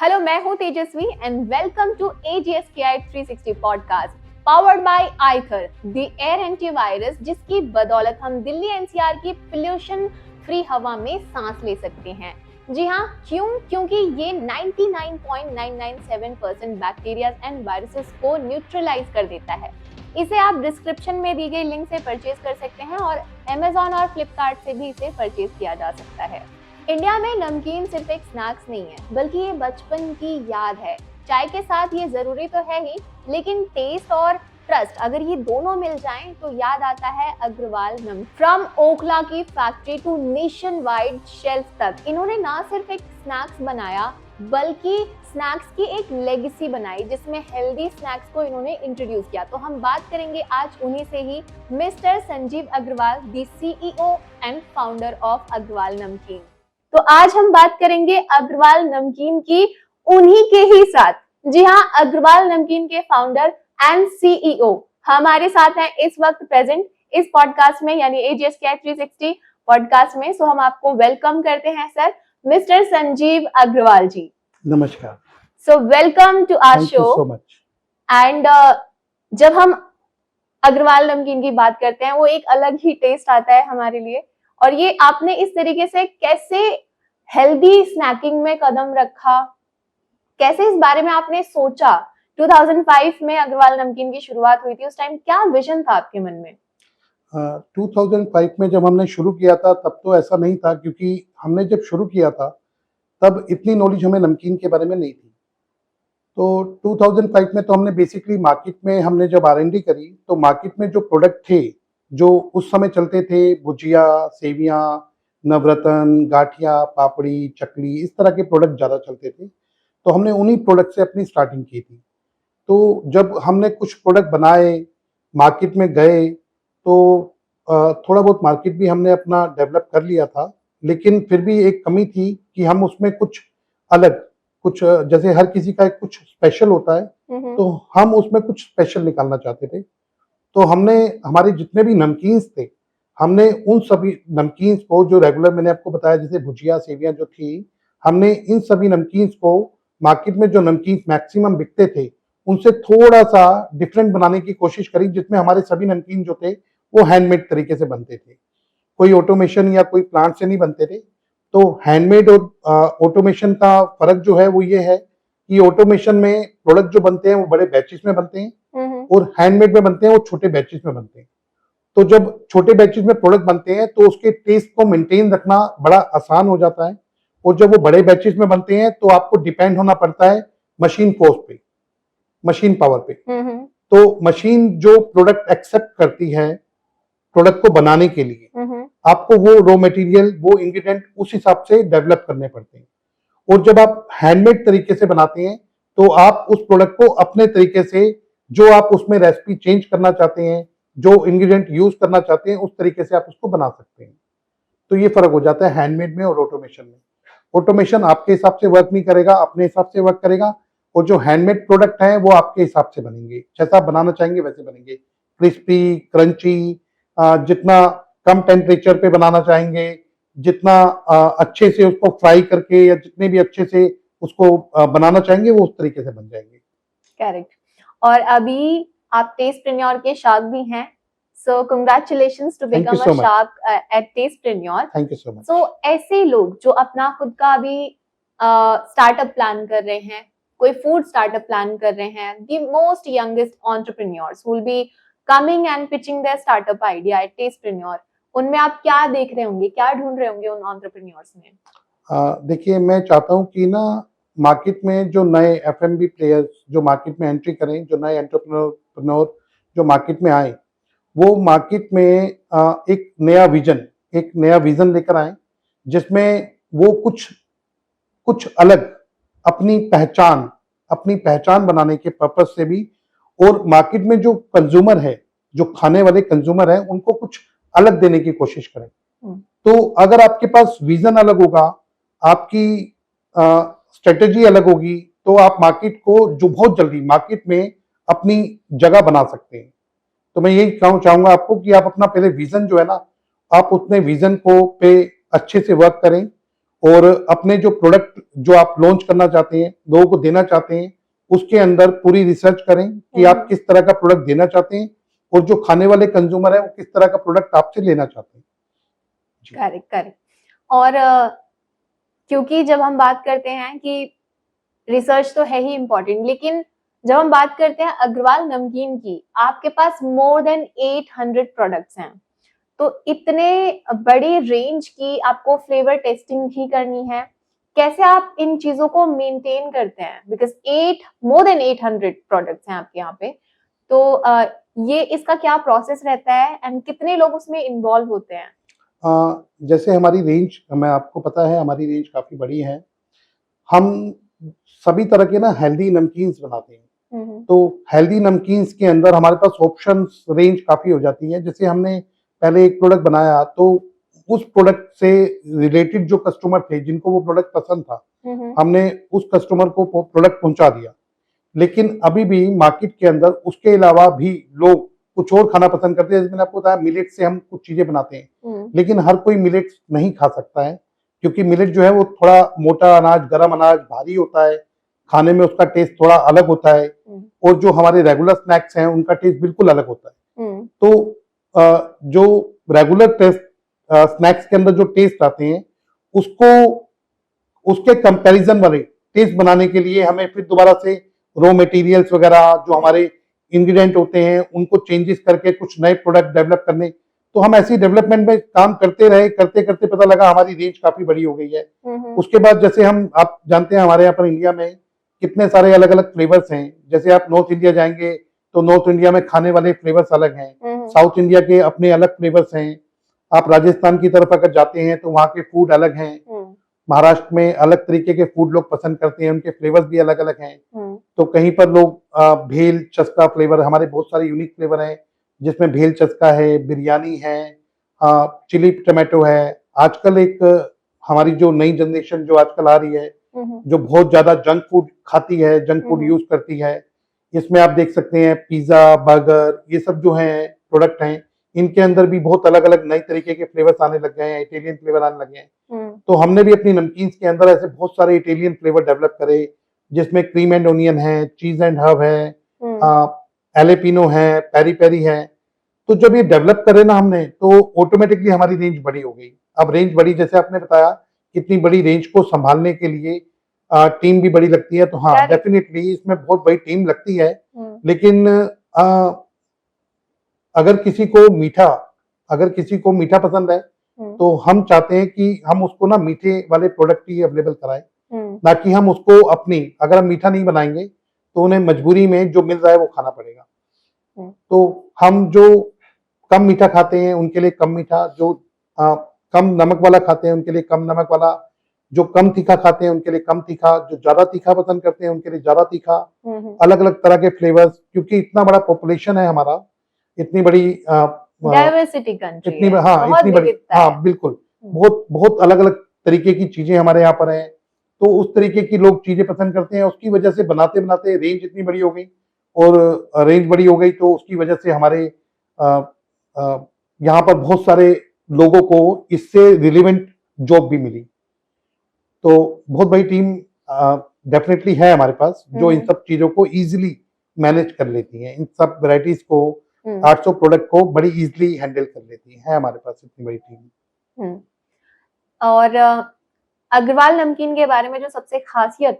Hello, मैं हूं Tejasvi and welcome to AGSKI 360 podcast powered by Aither the air antivirus, जिसकी बदौलत हम दिल्ली NCR की पोल्यूशन फ्री हवा में सांस ले सकते हैं। जी हाँ, क्योंकि ये 99.997% बैक्टीरिया एंड वायरसेस को न्यूट्रलाइज कर देता है। इसे आप डिस्क्रिप्शन में दी गई लिंक से परचेज कर सकते हैं और Amazon और फ्लिपकार्ट से भी इसे परचेज किया जा सकता है। इंडिया में नमकीन सिर्फ एक स्नैक्स नहीं है, बल्कि ये बचपन की याद है। चाय के साथ ये जरूरी तो है ही, लेकिन टेस्ट और ट्रस्ट अगर ये दोनों मिल जाएं तो याद आता है अग्रवाल नमकीन। फ्रॉम ओखला की factory to nationwide shelf तक, इन्होंने ना सिर्फ एक स्नैक्स बनाया बल्कि स्नैक्स की एक लेगेसी बनाई, जिसमें हेल्दी स्नैक्स को इन्होंने इंट्रोड्यूस किया। तो हम बात करेंगे आज उन्हीं से ही, mister Sanjeev Agarwal, the CEO and founder of Agarwal Namkeen. तो आज हम बात करेंगे अग्रवाल नमकीन की उन्हीं के ही साथ। जी हाँ, अग्रवाल नमकीन के फाउंडर एंड CEO हमारे साथ हैं इस वक्त प्रेजेंट इस पॉडकास्ट में, यानी AGSKI 360 पॉडकास्ट में। सो हम आपको वेलकम करते हैं सर, मिस्टर संजीव अग्रवाल जी। नमस्कार। So welcome to our show. So much. And जब हम अग्रवाल नमकीन की बात करते हैं, वो एक अलग ही टेस्ट आता है हमारे लिए। और ये आपने इस तरीके से कैसे हेल्दी स्नैकिंग में कदम रखा, कैसे इस बारे में आपने सोचा? 2005 में अग्रवाल नमकीन की शुरुआत हुई थी, उस टाइम क्या विजन था आपके मन में? 2005 में जब हमने शुरू किया था तब तो ऐसा नहीं था, क्योंकि हमने जब शुरू किया था तब इतनी नॉलेज हमें नमकीन के बारे में नहीं थी। तो 2005 में तो हमने बेसिकली मार्केट में हमने जब R&D करी तो मार्केट में जो प्रोडक्ट थे जो उस समय चलते थे, भुजिया, सेवियां, नवरत्न, गाठिया, पापड़ी, चकली, इस तरह के प्रोडक्ट ज़्यादा चलते थे। तो हमने उन्हीं प्रोडक्ट से अपनी स्टार्टिंग की थी। तो जब हमने कुछ प्रोडक्ट बनाए, मार्केट में गए, तो थोड़ा बहुत मार्केट भी हमने अपना डेवलप कर लिया था, लेकिन फिर भी एक कमी थी कि हम उसमें कुछ अलग, कुछ जैसे हर किसी का एक कुछ स्पेशल होता है, तो हम उसमें कुछ स्पेशल निकालना चाहते थे। तो हमने हमारे जितने भी नमकीन्स थे, हमने उन सभी नमकीन्स को जो रेगुलर मैंने आपको बताया, जैसे भुजिया, सेवियां जो थी, हमने इन सभी नमकीन्स को मार्केट में जो नमकीन्स मैक्सिमम बिकते थे उनसे थोड़ा-सा डिफरेंट बनाने की कोशिश करी, जिसमें हमारे सभी नमकीन जो थे वो हैंडमेड तरीके से बनते थे। कोई ऑटोमेशन या कोई प्लांट से नहीं बनते थे। तो हैंडमेड और ऑटोमेशन का फ़र्क जो है वो ये है कि ऑटोमेशन में प्रोडक्ट जो बनते हैं वो बड़े बैचेस में बनते हैं और हैंडमेड में बनते हैं वो छोटे बैचेस में बनते हैं। तो जब छोटे बैचेस में प्रोडक्ट बनते हैं तो उसके टेस्ट को मेंटेन रखना बड़ा आसान हो जाता है, और जब वो बड़े बैचेस में बनते हैं तो आपको डिपेंड होना पड़ता है मशीन फोर्स पे, मशीन पावर पे। तो मशीन जो प्रोडक्ट एक्सेप्ट करती है प्रोडक्ट को बनाने के लिए, आपको वो रॉ मटेरियल, वो इंग्रेडिएंट उस हिसाब से डेवलप करने पड़ते हैं। और जब आप हैंडमेड तरीके से बनाते हैं तो आप उस प्रोडक्ट को अपने तरीके से, जो आप उसमें रेसिपी चेंज करना चाहते हैं, जो इंग्रेडिएंट यूज करना चाहते हैं, उस तरीके से आप उसको बना सकते हैं। तो ये फर्क हो जाता है हैंडमेड में और ऑटोमेशन में। ऑटोमेशन आपके हिसाब से वर्क नहीं करेगा, अपने हिसाब से वर्क करेगा, और जो हैंडमेड प्रोडक्ट है वो आपके हिसाब से बनेंगे, जैसा आप बनाना चाहेंगे वैसे बनेंगे। क्रिस्पी, क्रंची, जितना कम टेम्परेचर पे बनाना चाहेंगे, जितना अच्छे से उसको फ्राई करके, या जितने भी अच्छे से उसको बनाना चाहेंगे वो उस तरीके से बन जाएंगे। करेक्ट। और अभी आप टेस्टप्रेन्योर के शार्क भी हैं। So congratulations to become a shark at Tastepreneur. Thank you so much. So ऐसे लोग जो अपना खुद का अभी स्टार्टअप प्लान कर रहे हैं, कोई फूड स्टार्टअप प्लान कर रहे हैं, the most youngest entrepreneurs who will be coming and pitching their startup idea at Tastepreneur, उनमें आप क्या देख रहे होंगे, क्या ढूंढ रहे होंगे उन entrepreneurs में? देखिए, मैं चाहता हूँ कि ना मार्केट में जो नए F&B प्लेयर्स जो मार्केट में एंट्री करें, जो नए एंटरप्रेन्योर जो मार्केट में आए, वो मार्केट में एक नया विजन लेकर आए, जिसमें वो कुछ अलग अपनी पहचान बनाने के पर्पस से भी, और मार्केट में जो कंज्यूमर है, जो खाने वाले कंज्यूमर है, उनको कुछ अलग देने की कोशिश करें। तो अगर आपके पास विजन अलग होगा, आपकी स्ट्रेटेजी अलग होगी, तो आप मार्केट को जो बहुत जल्दी मार्केट में अपनी जगह बना सकते हैं। तो मैं यही चाहूंगा आपको कि आप अपना पहले विजन जो है ना, आप उतने विजन को पे अच्छे से वर्क करें, और अपने जो प्रोडक्ट जो आप लॉन्च करना चाहते हैं, लोगों को देना चाहते हैं, उसके अंदर पूरी रिसर्च करें कि आप किस तरह का प्रोडक्ट देना चाहते हैं और जो खाने वाले कंज्यूमर है वो किस तरह का प्रोडक्ट आपसे लेना चाहते हैं। जी। Correct correct. और क्योंकि जब हम बात करते हैं कि रिसर्च तो है ही इम्पोर्टेंट, लेकिन जब हम बात करते हैं अग्रवाल नमकीन की, आपके पास मोर देन 800 प्रोडक्ट्स हैं, तो इतने बड़ी रेंज की आपको फ्लेवर टेस्टिंग भी करनी है, कैसे आप इन चीजों को मेंटेन करते हैं? बिकॉज मोर देन 800 प्रोडक्ट्स हैं आपके यहाँ पे, तो ये इसका क्या प्रोसेस रहता है एंड कितने लोग उसमें इन्वॉल्व होते हैं? जैसे हमारी रेंज, हमें आपको पता है हमारी रेंज काफ़ी बड़ी है। हम सभी तरह के ना हेल्दी नमकीन्स बनाते हैं। तो हेल्दी नमकीन्स के अंदर हमारे पास ऑप्शंस रेंज काफ़ी हो जाती है। जैसे हमने पहले एक प्रोडक्ट बनाया तो उस प्रोडक्ट से रिलेटेड जो कस्टमर थे जिनको वो प्रोडक्ट पसंद था, हमने उस कस्टमर को प्रोडक्ट पहुंचा दिया। लेकिन अभी भी मार्केट के अंदर उसके अलावा भी लोग कुछ और खाना पसंद करते हैं। जैसे मैंने आपको बताया मिलेट से हम कुछ चीजें बनाते हैं, लेकिन हर कोई मिलेट नहीं खा सकता है क्योंकि मिलेट जो है वो थोड़ा मोटा अनाज, गरम अनाज, भारी होता है, खाने में उसका टेस्ट थोड़ा अलग होता है और जो हमारे रेगुलर स्नैक्स हैं उनका टेस्ट बिल्कुल अलग होता है। तो जो रेगुलर टेस्ट स्नैक्स के अंदर जो टेस्ट आते हैं उसको उसके कंपैरिजन वाले टेस्ट बनाने के लिए हमें फिर दोबारा से रॉ मटेरियल्स वगैरह जो हमारे इंग्रेडिएंट होते हैं उनको चेंजेस करके कुछ नए प्रोडक्ट डेवलप करने। तो हम ऐसी डेवलपमेंट में काम करते रहे, करते करते पता लगा हमारी रेंज काफी बड़ी हो गई है। उसके बाद जैसे आप जानते हैं हमारे यहाँ पर इंडिया में कितने सारे अलग अलग फ्लेवर्स हैं। जैसे आप नॉर्थ इंडिया जाएंगे तो नॉर्थ इंडिया में खाने वाले फ्लेवर्स अलग हैं, साउथ इंडिया के अपने अलग फ्लेवर्स हैं। आप राजस्थान की तरफ अगर जाते हैं तो वहाँ के फूड अलग हैं, महाराष्ट्र में अलग तरीके के फूड लोग पसंद करते हैं, उनके फ्लेवर्स भी अलग अलग हैं। तो कहीं पर लोग भेल चस्का फ्लेवर, हमारे बहुत सारे यूनिक फ्लेवर हैं जिसमें भेल चस्का है, बिरयानी है, चिली टमाटो है। आजकल एक हमारी जो नई जनरेशन जो आजकल आ रही है जो बहुत ज्यादा जंक फूड खाती है, जंक फूड यूज करती है, इसमें आप देख सकते हैं पिज्जा, बर्गर, ये सब जो है प्रोडक्ट हैं, इनके अंदर भी बहुत अलग अलग नई तरीके के फ्लेवर्स आने लग गए हैं, इटालियन फ्लेवर आने लगे हैं। तो हमने भी अपनी नमकीन्स के अंदर ऐसे बहुत सारे इटालियन फ्लेवर डेवलप करे जिसमें क्रीम एंड ओनियन है, चीज एंड हर्ब है, एलेपिनो है, पेरी पेरी है। तो जब ये डेवलप करे ना हमने तो ऑटोमेटिकली हमारी रेंज बड़ी हो गई। अब रेंज बड़ी, जैसे आपने बताया कितनी बड़ी रेंज को संभालने के लिए टीम भी बड़ी लगती है, तो हाँ डेफिनेटली इसमें बहुत बड़ी टीम लगती है। लेकिन अगर किसी को मीठा पसंद है तो हम चाहते हैं कि हम उसको ना मीठे वाले प्रोडक्ट ही अवेलेबल कराएं, ना कि हम उसको अगर हम मीठा नहीं बनाएंगे तो उन्हें मजबूरी में जो मिल रहा है वो खाना पड़ेगा। तो हम जो कम मीठा खाते हैं उनके लिए कम मीठा, जो कम नमक वाला खाते हैं उनके लिए कम नमक वाला, जो कम तीखा खाते हैं उनके लिए कम तीखा, जो ज्यादा तीखा पसंद करते हैं उनके लिए ज्यादा तीखा, अलग अलग तरह के फ्लेवर्स। क्योंकि इतना बड़ा पॉपुलेशन है हमारा, इतनी बड़ी डाइवर्सिटी कंट्री इतनी है, हाँ बहुत इतनी बड़ी, विविधता है। हाँ बिल्कुल, बहुत बहुत अलग अलग तरीके की चीजें हमारे यहाँ पर हैं। तो उस तरीके की लोग चीजें पसंद करते हैं, उसकी वजह से बनाते बनाते रेंज इतनी बड़ी हो गई, और रेंज बड़ी हो गई तो उसकी वजह से हमारे यहाँ पर बहुत सारे लोगों को इससे रिलेवेंट जॉब भी मिली। तो बहुत बड़ी टीम डेफिनेटली है हमारे पास जो इन सब चीजों को इजीली मैनेज कर लेती है, इन सब वैरायटीज को 800 प्रोडक्ट को बड़ी इजीली हैंडल कर लेती है हमारे पास इतनी बड़ी टीम। और अग्रवाल नमकीन के बारे में जो सबसे खासियत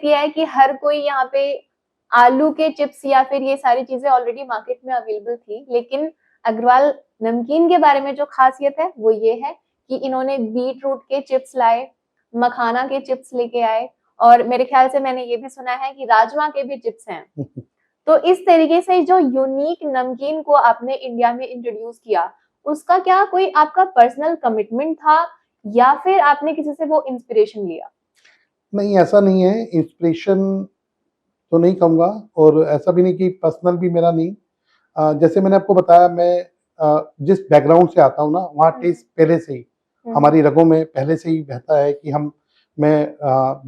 यह है कि हर कोई यहाँ पे आलू के चिप्स या फिर ये सारी चीजें ऑलरेडी मार्केट में अवेलेबल थी, लेकिन अग्रवाल नमकीन के बारे में जो खासियत है वो ये है कि इन्होंने बीट रूट के चिप्स लाए, मखाना के चिप्स लेके आए, और मेरे ख्याल से मैंने ये भी सुना है कि राजमा के भी चिप्स हैं। तो इस तरीके से जो यूनिक नमकीन को आपने इंडिया में इंट्रोड्यूस किया, उसका क्या कोई आपका पर्सनल कमिटमेंट था या फिर आपने किसी से वो इंस्पिरेशन लिया? नहीं, ऐसा नहीं है, इंस्पिरेशन तो नहीं कहूँगा और ऐसा भी नहीं कि पर्सनल भी मेरा नहीं। जैसे मैंने आपको बताया, मैं जिस बैकग्राउंड से आता हूँ ना, वहाँ टेस्ट पहले से ही हमारी रगों में पहले से ही बहता है कि मैं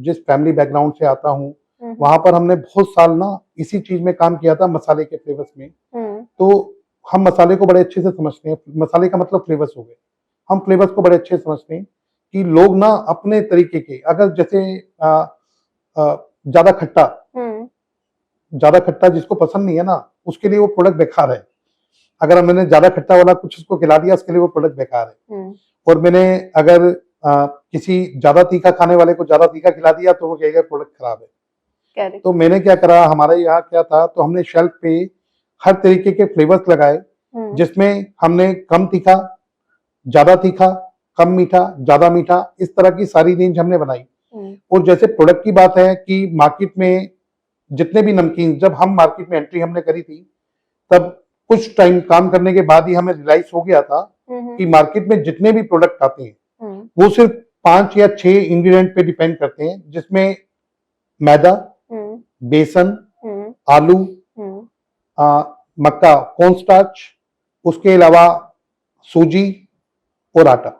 जिस फैमिली बैकग्राउंड से आता हूँ वहां पर हमने बहुत साल ना इसी चीज में काम किया था, मसाले के फ्लेवर्स में। तो हम मसाले को बड़े अच्छे से समझते हैं, मसाले का मतलब फ्लेवर्स हो गए, हम फ्लेवर्स को बड़े अच्छे से समझते हैं। कि लोग ना अपने तरीके के, अगर जैसे ज्यादा खट्टा, ज्यादा खट्टा जिसको पसंद नहीं है ना, उसके लिए वो प्रोडक्ट बेकार है। अगर मैंने ज्यादा खट्टा वाला कुछ उसको खिला दिया, उसके लिए वो प्रोडक्ट बेकार है। और मैंने अगर किसी ज्यादा तीखा खाने वाले को ज्यादा तीखा खिला दिया तो वो कहेगा प्रोडक्ट खराब है। तो मैंने क्या करा, हमारे यहाँ क्या था, तो हमने शेल्फ पे हर तरीके के फ्लेवर्स लगाए, जिसमें हमने कम तीखा, ज्यादा तीखा, कम मीठा, ज्यादा मीठा, इस तरह की सारी रेंज हमने बनाई। और जैसे प्रोडक्ट की बात है कि मार्केट में जितने भी नमकीन, जब हम मार्केट में एंट्री हमने करी थी, तब कुछ टाइम काम करने के बाद ही हमें रियलाइज हो गया था कि मार्केट में जितने भी प्रोडक्ट आते हैं वो सिर्फ 5 या 6 इंग्रेडिएंट पे डिपेंड करते हैं, जिसमें मैदा, बेसन, आलू, मक्का, कॉर्नस्टार्च, उसके अलावा सूजी और आटा।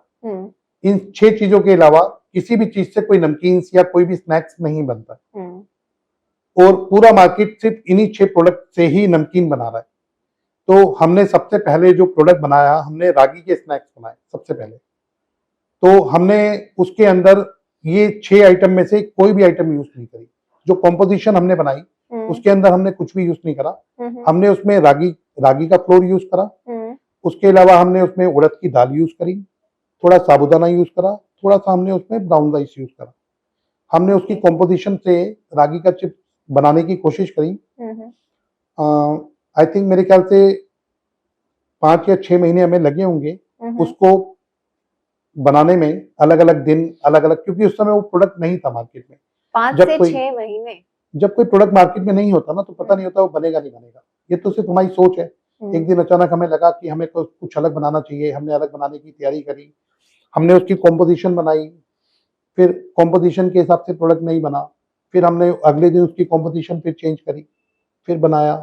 इन 6 चीजों के अलावा किसी भी चीज से कोई नमकीन या कोई भी स्नैक्स नहीं बनता। और पूरा मार्केट सिर्फ इन्हीं 6 प्रोडक्ट से ही नमकीन बना रहा है। तो हमने सबसे पहले जो प्रोडक्ट बनाया, हमने रागी के स्नैक्स बनाए सबसे पहले। तो हमने उसके अंदर ये 6 आइटम में से कोई भी आइटम यूज नहीं करी। जो कॉम्पोजिशन हमने बनाई उसके अंदर हमने कुछ भी यूज नहीं करा। हमने उसमें रागी का फ्लोर यूज करा, उसके अलावा हमने उसमें उड़द की दाल यूज करी, थोड़ा साबुदाना यूज करा, थोड़ा सा हमने उसमें ब्राउन राइस यूज करा। हमने उसकी कॉम्पोजिशन से रागी का चिप्स बनाने की कोशिश करी। आई थिंक मेरे ख्याल से 5 या 6 महीने हमें लगे होंगे उसको बनाने में, अलग अलग दिन, अलग अलग, क्योंकि उस समय वो प्रोडक्ट नहीं था मार्केट में। 5 से 6 महीने जब कोई प्रोडक्ट मार्केट में नहीं होता ना, तो पता नहीं होता वो बनेगा नहीं बनेगा। ये तो सिर्फ हमारी सोच है। एक दिन अचानक हमें लगा कि हमें कुछ अलग बनाना चाहिए, हमने अलग बनाने की तैयारी करी, हमने उसकी कॉम्पोजिशन बनाई, फिर कॉम्पोजिशन के हिसाब से प्रोडक्ट नहीं बना, फिर हमने अगले दिन उसकी कॉम्पोजिशन फिर चेंज करी, फिर बनाया,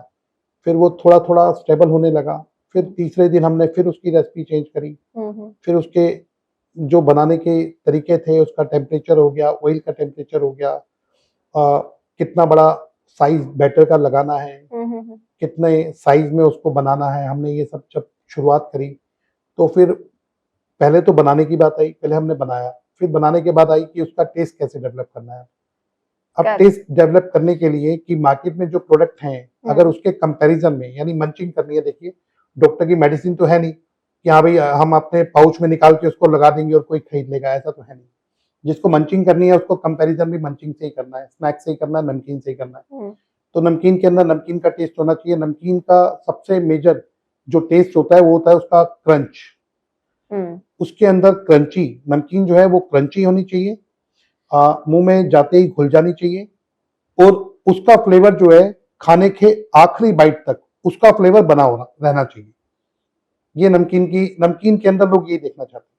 फिर वो थोड़ा थोड़ा स्टेबल होने लगा, फिर तीसरे दिन हमने फिर उसकी रेसिपी चेंज करी, फिर उसके जो बनाने के तरीके थे, उसका टेम्परेचर हो गया, ऑयल का टेम्परेचर हो गया, कितना बड़ा साइज बैटर का लगाना है, कितने साइज में उसको बनाना है, हमने ये सब जब शुरुआत करी तो फिर पहले तो बनाने की बात आई, पहले हमने बनाया, फिर बनाने के बाद आई कि उसका टेस्ट कैसे डेवलप करना है। अब टेस्ट डेवलप करने के लिए कि मार्केट में जो प्रोडक्ट हैं, अगर उसके कंपैरिजन में, यानी मंचिंग करनी है, देखिए डॉक्टर की मेडिसिन तो है नहीं कि हाँ भाई हम अपने पाउच में निकाल के उसको लगा देंगे और कोई खरीद लेगा, ऐसा तो है नहीं। जिसको मंचिंग करनी है उसको कंपैरिजन भी मंचिंग से ही करना है, स्नैक्स से ही करना है, नमकीन से ही करना है। तो नमकीन के अंदर नमकीन का टेस्ट होना चाहिए। नमकीन का सबसे मेजर जो टेस्ट होता है वो होता है उसका क्रंच। उसके अंदर क्रंची नमकीन जो है वो क्रंची होनी चाहिए, मुंह में जाते ही घुल जानी चाहिए, और उसका फ्लेवर जो है खाने के आखिरी बाइट तक उसका फ्लेवर बना हो रहना चाहिए। ये नमकीन के अंदर लोग ये देखना चाहते हैं।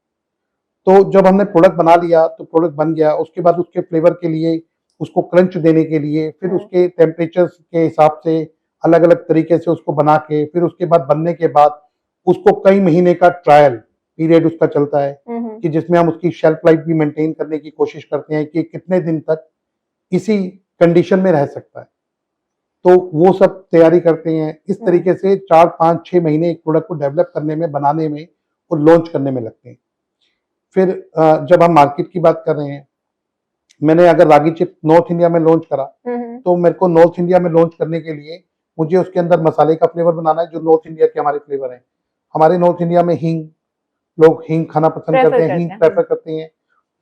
तो जब हमने प्रोडक्ट बना लिया तो प्रोडक्ट बन गया, उसके बाद उसके फ्लेवर के लिए, उसको क्रंच देने के लिए, फिर उसके टेम्परेचर के हिसाब से अलग अलग तरीके से उसको बना के, फिर उसके बाद बनने के बाद उसको कई महीने का ट्रायल पीरियड उसका चलता है कि जिसमें हम उसकी शेल्फ लाइफ भी मेंटेन करने की कोशिश करते हैं कि कितने दिन तक इसी कंडीशन में रह सकता है। तो वो सब तैयारी करते हैं। इस तरीके से 4, 5, 6 महीने एक प्रोडक्ट को डेवलप करने में, बनाने में और लॉन्च करने में लगते हैं। फिर जब हम मार्केट की बात कर रहे हैं, मैंने अगर रागी चिप नॉर्थ इंडिया में लॉन्च करा तो मेरे को नॉर्थ इंडिया में लॉन्च करने के लिए मुझे उसके अंदर मसाले का फ्लेवर बनाना है जो नॉर्थ इंडिया के हमारे फ्लेवर हैं। हमारे नॉर्थ इंडिया में हींग, लोग हींग खाना पसंद करते हैं, हींग प्रेफर करते हैं,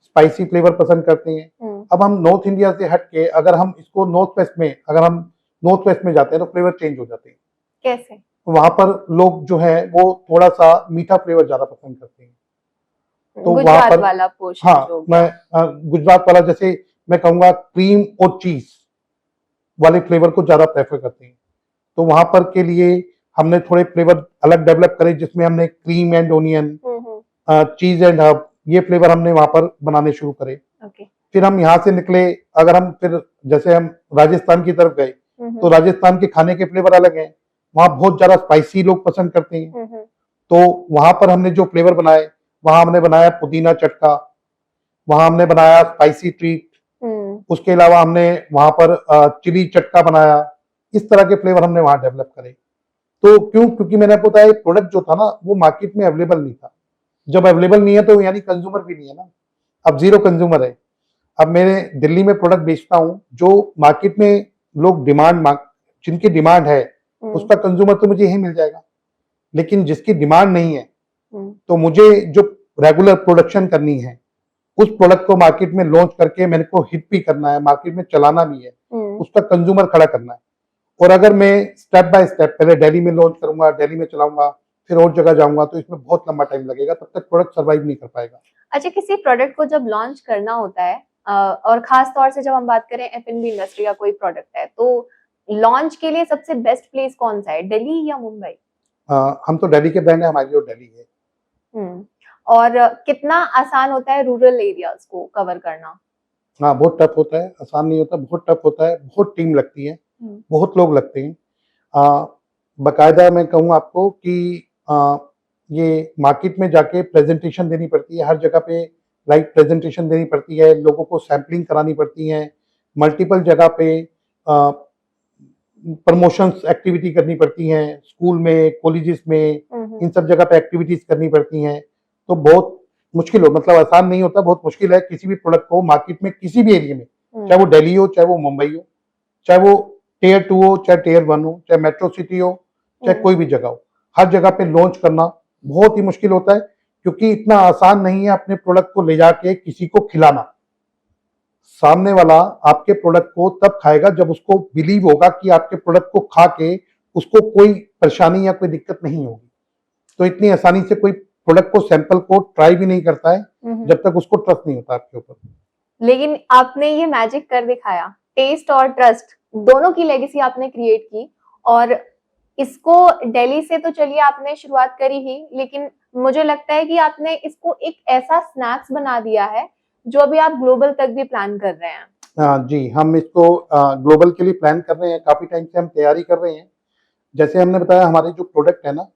स्पाइसी फ्लेवर पसंद करते हैं। अब हम नॉर्थ इंडिया से हट के अगर हम इसको नॉर्थ वेस्ट में जाते हैं तो फ्लेवर चेंज हो जाते हैं। कैसे? वहां पर लोग जो है वो थोड़ा सा मीठा फ्लेवर ज्यादा पसंद करते हैं। तो वहां पर वाला पोर्शन, हाँ, मैं गुजरात वाला, जैसे मैं कहूंगा क्रीम और चीज वाले फ्लेवर को ज्यादा प्रेफर करते हैं। तो वहां पर के लिए हमने थोड़े फ्लेवर अलग डेवलप करे, जिसमें हमने क्रीम एंड ओनियन, चीज एंड हर्ब, ये फ्लेवर हमने वहां पर बनाने शुरू करे। फिर हम यहाँ से निकले, अगर हम फिर जैसे हम राजस्थान की तरफ गए तो राजस्थान के खाने के फ्लेवर अलग हैं, वहाँ बहुत ज्यादा स्पाइसी लोग पसंद करते हैं। तो वहां पर हमने जो फ्लेवर बनाए, वहां हमने बनाया पुदीना चटका, वहां हमने बनाया स्पाइसी ट्रीट, उसके अलावा हमने वहां पर चिली चटका बनाया। इस तरह के फ्लेवर हमने वहां डेवलप करे। तो क्योंकि मैंने आपको बताया प्रोडक्ट जो था ना वो मार्केट में अवेलेबल नहीं था। जब अवेलेबल नहीं है तो यानी कंज्यूमर भी नहीं है ना, अब जीरो कंज्यूमर है। अब मेरे दिल्ली में प्रोडक्ट बेचता हूँ, जो मार्केट में लोग जिनकी डिमांड है उसका कंज्यूमर तो मुझे यही मिल जाएगा, लेकिन जिसकी डिमांड नहीं है तो मुझे जो रेगुलर प्रोडक्शन करनी है उस प्रोडक्ट को मार्केट में लॉन्च करके मेरे को हिट भी करना है, मार्केट में चलाना भी है, उसका कंज्यूमर खड़ा करना है। और अगर मैं स्टेप बाय स्टेप पहले दिल्ली में लॉन्च करूंगा, दिल्ली में चलाऊंगा, फिर और जगह जाऊंगा, तो इसमें बहुत लंबा टाइम लगेगा, तब तक प्रोडक्ट सर्वाइव नहीं कर पाएगा। अच्छा, किसी प्रोडक्ट को जब लॉन्च करना होता है और खास तौर से जब हम बात करें एफ&बी इंडस्ट्री का कोई प्रोडक्ट है, तो लॉन्च के लिए सबसे बेस्ट प्लेस कौन सा है, दिल्ली या मुंबई? हम तो दिल्ली के ब्रांड है, हमारी और दिल्ली है। और कितना आसान होता है रूरल एरियाज को कवर करना? हाँ, बहुत टफ होता है, आसान नहीं होता, बहुत टफ होता है, बहुत टीम लगती है, बहुत लोग लगते हैं। बाकायदा मैं कहूँ आपको कि ये मार्केट में जाके प्रेजेंटेशन देनी पड़ती है, हर जगह पे राइट प्रेजेंटेशन देनी पड़ती है, लोगों को सैम्पलिंग करानी पड़ती है, मल्टीपल जगह पे प्रमोशंस एक्टिविटी करनी पड़ती हैं, स्कूल में, कॉलेजेस में, इन सब जगह पे एक्टिविटीज करनी पड़ती हैं। तो बहुत मुश्किल हो, मतलब आसान नहीं होता, बहुत मुश्किल है किसी भी प्रोडक्ट को मार्केट में किसी भी एरिया में, चाहे वो दिल्ली हो, चाहे वो मुंबई हो, चाहे वो टियर 2 हो, चाहे टियर 1 हो, चाहे मेट्रो सिटी हो, चाहे कोई भी जगह हो, हर जगह पे लॉन्च करना बहुत ही मुश्किल होता है, क्योंकि इतना आसान नहीं है अपने प्रोडक्ट को ले जाके किसी को खिलाना। सामने वाला आपके प्रोडक्ट को तब खाएगा जब उसको बिलीव होगा कि आपके प्रोडक्ट को खा के उसको कोई परेशानी या कोई दिक्कत नहीं होगी। तो इतनी आसानी से कोई प्रोडक्ट को, सैंपल को ट्राई भी नहीं करता है जब तक उसको ट्रस्ट नहीं होता आपके ऊपर। लेकिन आपने ये मैजिक कर दिखाया, टेस्ट और ट्रस्ट दोनों की लेगेसी आपने क्रिएट की, और इसको दिल्ली से तो चलिए आपने शुरुआत करी ही, लेकिन मुझे लगता है कि आपने इसको एक ऐसा स्नैक्स बना दिया है जो अभी आप ग्लोबल तक भी प्लान कर रहे हैं। हाँ जी, हम इसको ग्लोबल के लिए प्लान कर रहे हैं, काफी टाइम से हम तैयारी कर रहे हैं। जैसे हमने बताया, हमारे जो प्रोडक्ट है ना,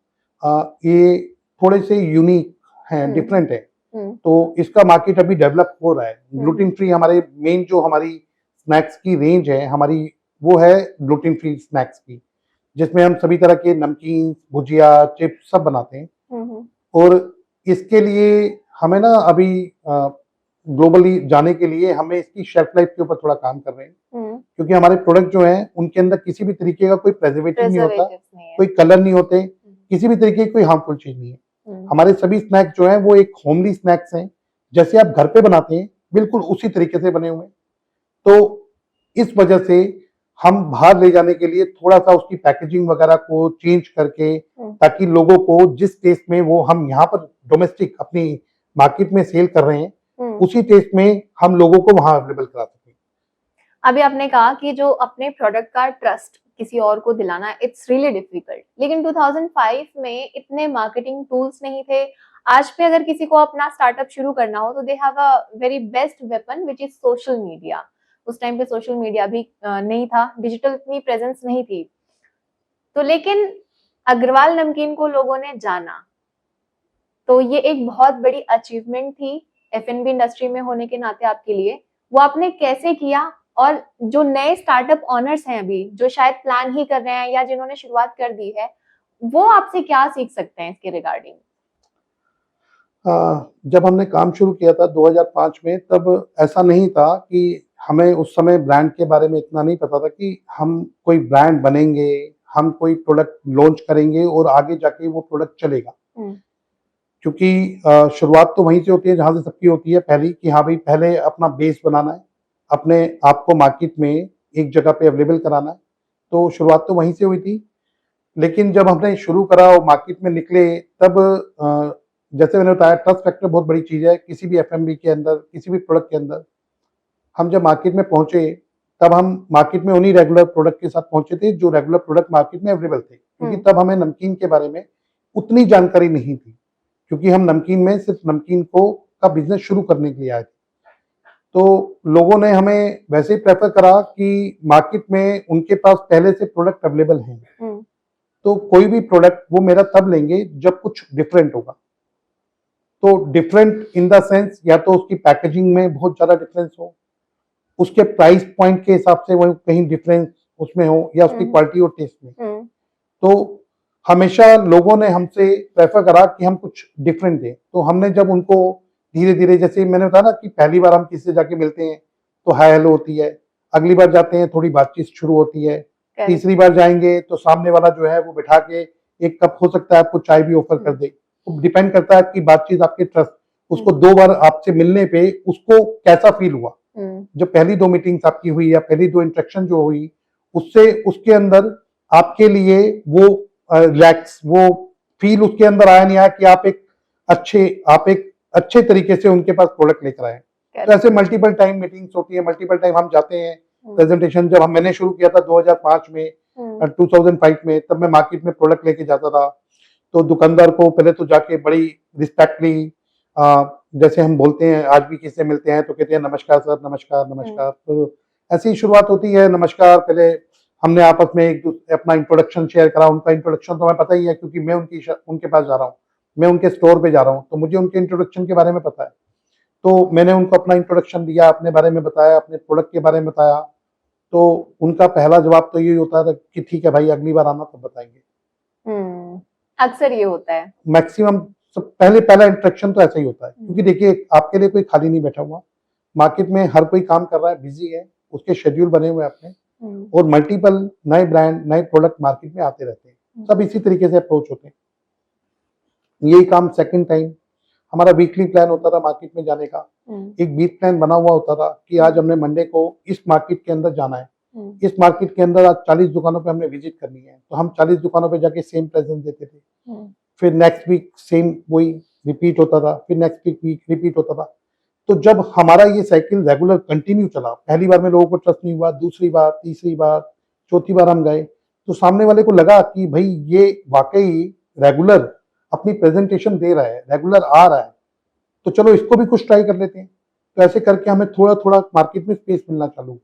ये थोड़े से यूनिक हैं, डिफरेंट है, तो इसका मार्केट अभी डेवलप हो रहा है। ग्लूटेन फ्री हमारे मेन जो हमारी स्नैक्स की रेंज है हमारी, वो है ग्लूटेन फ्री स्नैक्स की, जिसमें हम सभी तरह के नमकीन, भुजिया, चिप्स सब बनाते हैं। और इसके लिए हमें ना अभी ग्लोबली जाने के लिए हमें इसकी शेल्फ लाइफ के ऊपर थोड़ा काम कर रहे हैं, क्योंकि हमारे प्रोडक्ट जो हैं उनके अंदर किसी भी तरीके का कोई प्रेजर्वेटिव नहीं होता, कोई कलर नहीं होते, किसी भी तरीके की कोई हार्मफुल चीज नहीं है। हमारे सभी स्नैक्स जो हैं वो एक होमली स्नैक्स हैं, जैसे आप घर पे बनाते हैं बिल्कुल उसी तरीके से बने हुए। तो इस वजह से हम बाहर ले जाने के लिए थोड़ा सा उसकी पैकेजिंग वगैरह को चेंज करके, ताकि लोगों को जिस टेस्ट में वो हम यहाँ पर डोमेस्टिक अपनी मार्केट में सेल कर रहे हैं उसी टेस्ट में हम लोगों को वहां अवेलेबल करा सकें। अभी आपने कहा कि जो अपने प्रोडक्ट का ट्रस्ट किसी और को दिलाना, इट्स रियली डिफिकल्ट, लेकिन 2005 में इतने मार्केटिंग टूल्स नहीं थे। आज पे अगर किसी को अपना स्टार्टअप शुरू करना हो तो they have a very best weapon which is social media. उस टाइम पे सोशल मीडिया भी नहीं था, डिजिटल इतनी प्रेजेंस नहीं थी, तो लेकिन अग्रवाल नमकीन को लोगों ने जाना, तो ये एक बहुत बड़ी अचीवमेंट थी एफ&बी इंडस्ट्री में होने के नाते आपके लिए। वो आपने कैसे किया, और जो नए स्टार्टअप ऑनर्स हैं अभी, जो शायद प्लान ही कर रहे हैं या जिन्होंने शुरुआत कर दी है, वो आपसे क्या सीख सकते हैं इसके रिगार्डिंग? जब हमने काम शुरू किया था 2005 में, तब ऐसा नहीं था कि हमें उस समय ब्रांड के बारे में इतना नहीं पता था कि हम कोई ब्रांड बनेंगे, हम कोई प्रोडक्ट लॉन्च करेंगे और आगे जाके वो प्रोडक्ट चलेगा। क्योंकि शुरुआत तो वहीं से होती है जहां से सबकी होती है पहली, कि हाँ भाई पहले अपना बेस बनाना है, अपने आप को मार्केट में एक जगह पे अवेलेबल कराना है। तो शुरुआत तो वहीं से हुई थी, लेकिन जब हमने शुरू करा और मार्केट में निकले, तब जैसे मैंने बताया, ट्रस्ट फैक्टर बहुत बड़ी चीज है किसी भी एफ&बी के अंदर, किसी भी प्रोडक्ट के अंदर। हम जब मार्केट में पहुंचे, तब हम मार्केट में उन्हीं रेगुलर प्रोडक्ट के साथ पहुंचे थे जो रेगुलर प्रोडक्ट मार्केट में अवेलेबल थे, क्योंकि तब हमें नमकीन के बारे में उतनी जानकारी नहीं थी, क्योंकि हम नमकीन में सिर्फ नमकीन को का बिजनेस शुरू करने के लिए आए थे। तो लोगों ने हमें वैसे ही प्रेफर करा कि मार्केट में उनके पास पहले से प्रोडक्ट अवेलेबल हैं, तो कोई भी प्रोडक्ट वो मेरा तब लेंगे जब कुछ डिफरेंट होगा। तो डिफरेंट इन द सेंस, या तो उसकी पैकेजिंग में बहुत ज्यादा डिफरेंस हो, उसके प्राइस पॉइंट के हिसाब से वो कहीं डिफरेंस उसमें हो, या उसकी क्वालिटी और टेस्ट में। तो हमेशा लोगों ने हमसे प्रेफर करा कि हम कुछ डिफरेंट दें। तो हमने जब उनको धीरे धीरे, जैसे मैंने बताया ना कि पहली बार हम किसी से जाके मिलते हैं तो हाय हेलो होती है, अगली बार जाते हैं थोड़ी बातचीत शुरू होती है, करेक्ट। तीसरी बार जाएंगे तो सामने वाला जो है वो बिठा के एक कप हो सकता है आपको चाय भी ऑफर कर दे। तो डिपेंड करता है आपकी बातचीत, आपके ट्रस्ट, उसको 2 बार आपसे मिलने पे उसको कैसा फील हुआ। जो पहली 2 मीटिंग्स आपकी हुई या पहली 2 इंटरेक्शन जो हुई, उससे उसके अंदर आपके लिए वो रिलैक्स, वो फील उसके अंदर आया नहीं आया कि आप एक अच्छे तरीके से उनके पास प्रोडक्ट लेकर आए। तो ऐसे मल्टीपल टाइम मीटिंग्स होती है, मल्टीपल टाइम हम जाते हैं प्रेजेंटेशन। जब मैंने शुरू किया था 2005 में, 2005 में, तब मैं मार्केट में प्रोडक्ट लेके जाता था। तो दुकानदार को पहले तो जाके बड़ी रिस्पेक्टली, जैसे हम बोलते हैं आज भी किसी से मिलते हैं तो कहते हैं नमस्कार सर, नमस्कार नमस्कार। तो ऐसी शुरुआत होती है, नमस्कार। पहले हमने आपस में अपना इंट्रोडक्शन शेयर करा। उनका इंट्रोडक्शन तो हमें पता ही है क्योंकि मैं उनके पास जा रहा हूँ, मैं उनके स्टोर पे जा रहा हूँ, तो मुझे उनके इंट्रोडक्शन के बारे में पता है। तो मैंने उनको अपना इंट्रोडक्शन दिया, अपने बारे में बताया, अपने प्रोडक्ट के बारे में बताया। तो उनका पहला जवाब तो यही होता था कि ठीक है भाई, अगली बार आना तो बताएंगे। अक्सर ये होता है, मैक्सिमम पहला इंट्रोडक्शन तो ऐसा ही होता है, क्योंकि देखिए आपके लिए कोई खाली नहीं बैठा हुआ। मार्केट में हर कोई काम कर रहा है, बिजी है, उसके शेड्यूल बने हुए अपने, और मल्टीपल नए ब्रांड, नए प्रोडक्ट मार्केट में आते रहते हैं। सब इसी तरीके से अप्रोच होते हैं। यही काम सेकंड टाइम हमारा वीकली प्लान होता था मार्केट में जाने का। एक वीक प्लान बना हुआ होता था कि आज हमने मंडे को इस मार्केट के अंदर जाना है, इस मार्केट के अंदर आज 40 दुकानों पे हमने विजिट करनी है। तो हम 40 दुकानों पे जाके सेम प्रेजेंस देते थे। फिर नेक्स्ट वीक सेम वही रिपीट होता था, फिर नेक्स्ट वीक रिपीट होता था। तो जब हमारा ये साइकिल रेगुलर कंटिन्यू चला, पहली बार में लोगों को ट्रस्ट नहीं हुआ, दूसरी बार, तीसरी बार, चौथी बार हम गए, तो सामने वाले को लगा कि भाई ये वाकई रेगुलर अपनी प्रेजेंटेशन दे रहा है, रेगुलर आ रहा है, तो चलो इसको भी कुछ ट्राई कर लेते हैं। तो ऐसे करके हमें थोड़ा थोड़ा मार्केट में स्पेस मिलना चालू हुआ।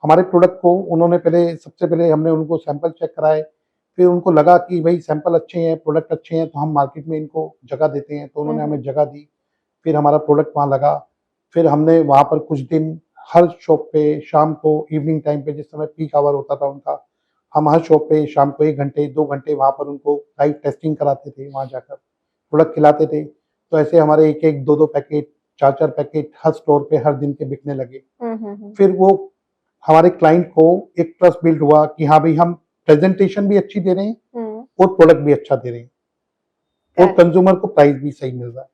हमारे प्रोडक्ट को उन्होंने सबसे पहले हमने उनको सैंपल चेक कराए, फिर उनको लगा कि भाई सैंपल अच्छे हैं, प्रोडक्ट अच्छे हैं, तो हम मार्केट में इनको जगह देते हैं। तो उन्होंने हमें जगह दी, फिर हमारा प्रोडक्ट वहाँ लगा। फिर हमने वहाँ पर कुछ दिन हर शॉप पे शाम को, इवनिंग टाइम पे, जिस समय पीक आवर होता था उनका, हम हर शॉप पे शाम को 1 घंटे 2 घंटे वहाँ पर उनको लाइव टेस्टिंग कराते थे, वहाँ जाकर प्रोडक्ट खिलाते थे। तो ऐसे हमारे 1-1, 2-2 पैकेट, 4-4 पैकेट हर स्टोर पे हर दिन के बिकने लगे। फिर वो हमारे क्लाइंट को एक ट्रस्ट बिल्ड हुआ कि हाँ भाई, हम प्रेजेंटेशन भी अच्छी दे रहे हैं और प्रोडक्ट भी अच्छा दे रहे हैं, और कंज्यूमर को प्राइस भी सही मिल रहा है।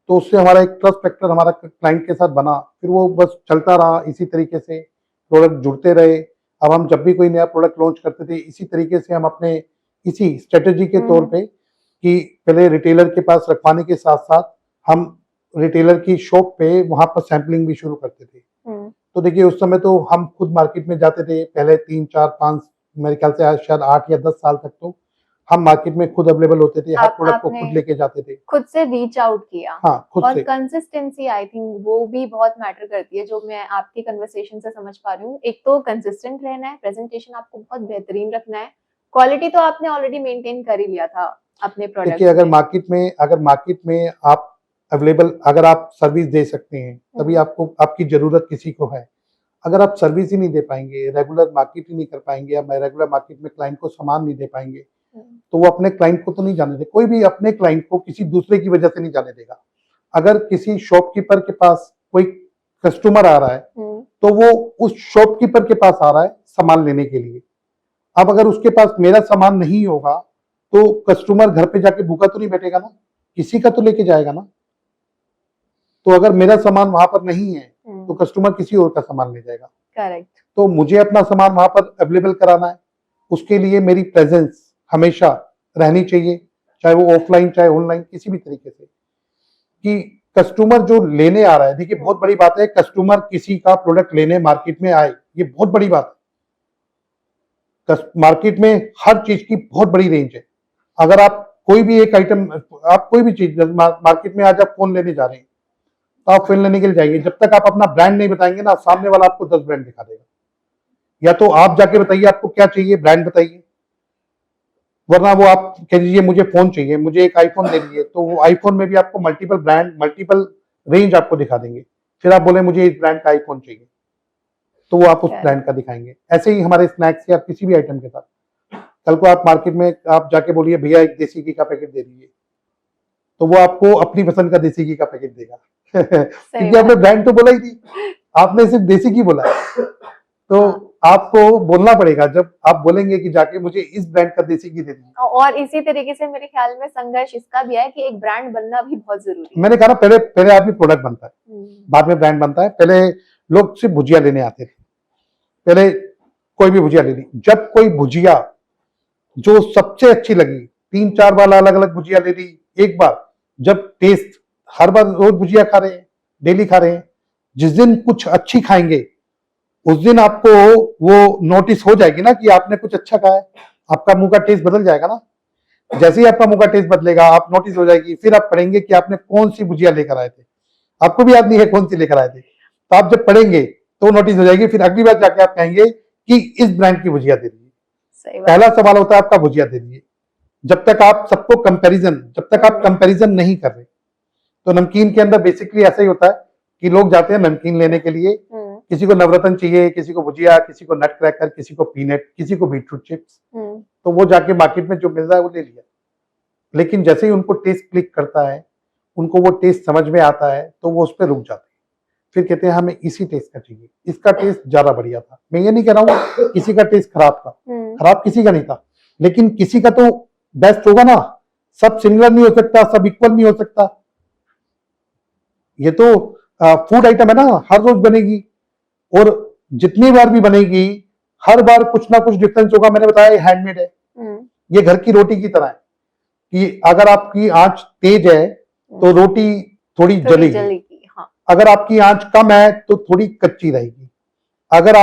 तो उससे हमारा एक ट्रस्ट फैक्टर हमारा क्लाइंट के साथ बना। फिर वो बस चलता रहा, इसी तरीके से प्रोडक्ट जुड़ते रहे। अब हम जब भी कोई नया प्रोडक्ट लॉन्च करते थे, इसी तरीके से हम अपने इसी स्ट्रेटेजी के तौर पे कि पहले रिटेलर के पास रखवाने के साथ साथ हम रिटेलर की शॉप पे वहां पर सैम्पलिंग भी शुरू करते थे। तो देखिए उस समय तो हम खुद मार्केट में जाते थे, पहले 3, 4, 5, मेरे ख्याल से शायद 8 या 10 साल तक तो हम मार्केट में खुद अवेलेबल होते थे, हर प्रोडक्ट को खुद लेके जाते थे, खुद से रीच आउट किया। हाँ, खुद और से। कंसिस्टेंसी आई थिंक वो भी बहुत मैटर करती है, जो मैं आपकी कन्वर्सेशन से समझ पा रही हूँ। एक तो कंसिस्टेंट रहना है, प्रेजेंटेशन आपको बहुत बेहतरीन रखना है, क्वालिटी तो आपने ऑलरेडी मेंटेन कर ही लिया था अपने प्रोडक्ट। देखिए अगर मार्केट में आप अवेलेबल, अगर आप सर्विस दे सकते हैं तभी आपको, आपकी जरूरत किसी को है। अगर आप सर्विस ही नहीं दे पाएंगे, रेगुलर मार्केट ही नहीं कर पाएंगे, या रेगुलर मार्केट में क्लाइंट को सामान नहीं दे पाएंगे, तो वो अपने क्लाइंट को तो नहीं जाने दे। कोई भी अपने क्लाइंट को किसी दूसरे की वजह से नहीं जाने देगा। अगर किसी शॉपकीपर के पास कोई कस्टमर आ रहा है तो वो उस शॉपकीपर के पास आ रहा है सामान लेने के लिए। अब अगर उसके पास मेरा सामान नहीं होगा तो कस्टमर घर पे जाके भूखा तो नहीं बैठेगा ना, किसी का तो लेके जाएगा ना। तो अगर मेरा सामान वहां पर नहीं है तो कस्टमर किसी और का सामान ले जाएगा। करेक्ट। तो मुझे अपना सामान वहां पर अवेलेबल कराना है, उसके लिए मेरी प्रेजेंस हमेशा रहनी चाहिए, चाहे वो ऑफलाइन चाहे ऑनलाइन, किसी भी तरीके से, कि कस्टमर जो लेने आ रहा है। देखिए बहुत बड़ी बात है कस्टमर किसी का प्रोडक्ट लेने मार्केट में आए, ये बहुत बड़ी बात है। मार्केट में हर चीज की बहुत बड़ी रेंज है। अगर आप कोई भी एक आइटम, आप कोई भी चीज मार्केट में आज आप फोन लेने जा रहे हैं तो आप फोन लेने के लिए जाइए, जब तक आप अपना ब्रांड नहीं बताएंगे ना, सामने वाला आपको 10 ब्रांड दिखा देगा। या तो आप जाके बताइए आपको क्या चाहिए, ब्रांड बताइए, वरना वो आप कह दीजिए मुझे फोन चाहिए, मुझे एक आईफोन दे दीजिए, तो वो आईफोन में भी आपको मल्टीपल ब्रांड, मल्टीपल रेंज आपको दिखा देंगे। फिर आप बोले मुझे इस ब्रांड का आईफोन चाहिए, तो वो आप उस ब्रांड का दिखाएंगे। ऐसे ही हमारे स्नैक्स या किसी भी आइटम के साथ, कल को आप मार्केट में आप जाके बोलिए भैया एक देसी घी का पैकेट दे दीजिए, तो वो आपको अपनी पसंद का देसी घी का पैकेट देगा। क्योंकि आपने ब्रांड तो बोला ही नहीं, आपने सिर्फ देसी घी बोला है। तो हाँ। आपको बोलना पड़ेगा, जब आप बोलेंगे कि जाके मुझे इस ब्रांड का देसी घी दे दीजिए। और इसी तरीके से मेरे ख्याल में संघर्ष इसका भी है कि एक ब्रांड बनना भी बहुत जरूरी है। मैंने कहा ना, पहले पहले आदमी प्रोडक्ट बनता है, बाद में ब्रांड बनता है। पहले लोग सिर्फ भुजिया लेने आते थे, पहले कोई भी भुजिया ले ली, जब कोई भुजिया जो सबसे अच्छी लगी, 3-4 बार अलग अलग भुजिया ले ली, एक बार जब टेस्ट, हर बार रोज भुजिया खा रहे हैं, डेली खा रहे हैं, जिस दिन कुछ अच्छी खाएंगे उस दिन आपको वो नोटिस हो जाएगी ना कि आपने कुछ अच्छा खाया है, आपका मुंह का टेस्ट बदल जाएगा ना। जैसे ही आपका मुंह का टेस्ट बदलेगा, आप नोटिस हो जाएगी, फिर आप पढ़ेंगे कि आपने कौन सी भुजिया लेकर आए थे, आपको भी याद नहीं है कौन सी लेकर आए थे, तो आप जब पढ़ेंगे तो नोटिस हो जाएगी, फिर अगली बार जाके आप कहेंगे कि इस ब्रांड की भुजिया दे दीजिए। सही बात। पहला सवाल होता है आपका भुजिया दे दीजिए। जब तक आप सबको जब तक आप कंपैरिजन नहीं कर रहे, तो नमकीन के अंदर बेसिकली ऐसा ही होता है कि लोग जाते हैं नमकीन लेने के लिए, किसी को नवरत्न चाहिए, किसी को भुजिया, किसी को नट क्रैकर, किसी को पीनट, किसी को बीटरूट चिप्स, तो वो जाके मार्केट में जो मिल रहा है वो ले लिया। लेकिन जैसे ही उनको टेस्ट क्लिक करता है, उनको वो टेस्ट समझ में आता है, तो वो उस पर रुक जाते हैं, फिर कहते हैं हमें इसी टेस्ट का चाहिए, इसका टेस्ट ज्यादा बढ़िया था। मैं ये नहीं कह रहा हूँ किसी का टेस्ट खराब था, खराब किसी का नहीं था, लेकिन किसी का तो बेस्ट होगा ना। सब सिमिलर नहीं हो सकता, सब इक्वल नहीं हो सकता। ये तो फूड आइटम है ना, हर रोज बनेगी, और जितनी बार भी बनेगी हर बार कुछ ना कुछ डिफरेंस होगा। मैंने बताया ये हैंडमेड है, ये घर की रोटी की तरह है कि अगर आपकी आंच तेज है तो रोटी थोड़ी जलेगी, हाँ। अगर आपकी आंच कम है तो थोड़ी कच्ची रहेगी। अगर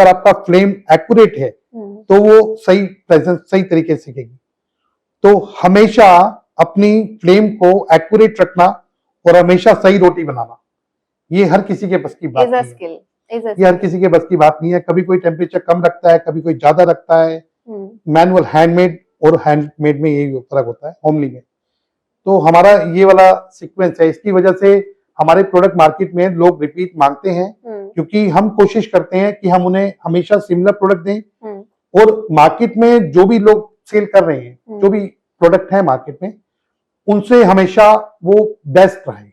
आपका फ्लेम एक्यूरेट है तो वो सही तरीके से सिकेगी। तो हमेशा अपनी फ्लेम को एक्यूरेट रखना और हमेशा सही रोटी बनाना, ये हर किसी के बस की बात नहीं है। ये हर किसी के बस की बात नहीं है। कभी कोई टेम्परेचर कम रखता है, कभी कोई ज्यादा रखता है। मैनुअल, हैंडमेड और हैंडमेड में यही फर्क होता है, होमली में। तो हमारा ये वाला सीक्वेंस है, इसकी वजह से हमारे प्रोडक्ट मार्केट में लोग रिपीट मांगते हैं, क्योंकि हम कोशिश करते हैं कि हम उन्हें हमेशा सिमिलर प्रोडक्ट दें, और मार्केट में जो भी लोग सेल कर रहे हैं, जो भी प्रोडक्ट है मार्केट में, उनसे हमेशा वो बेस्ट रहे।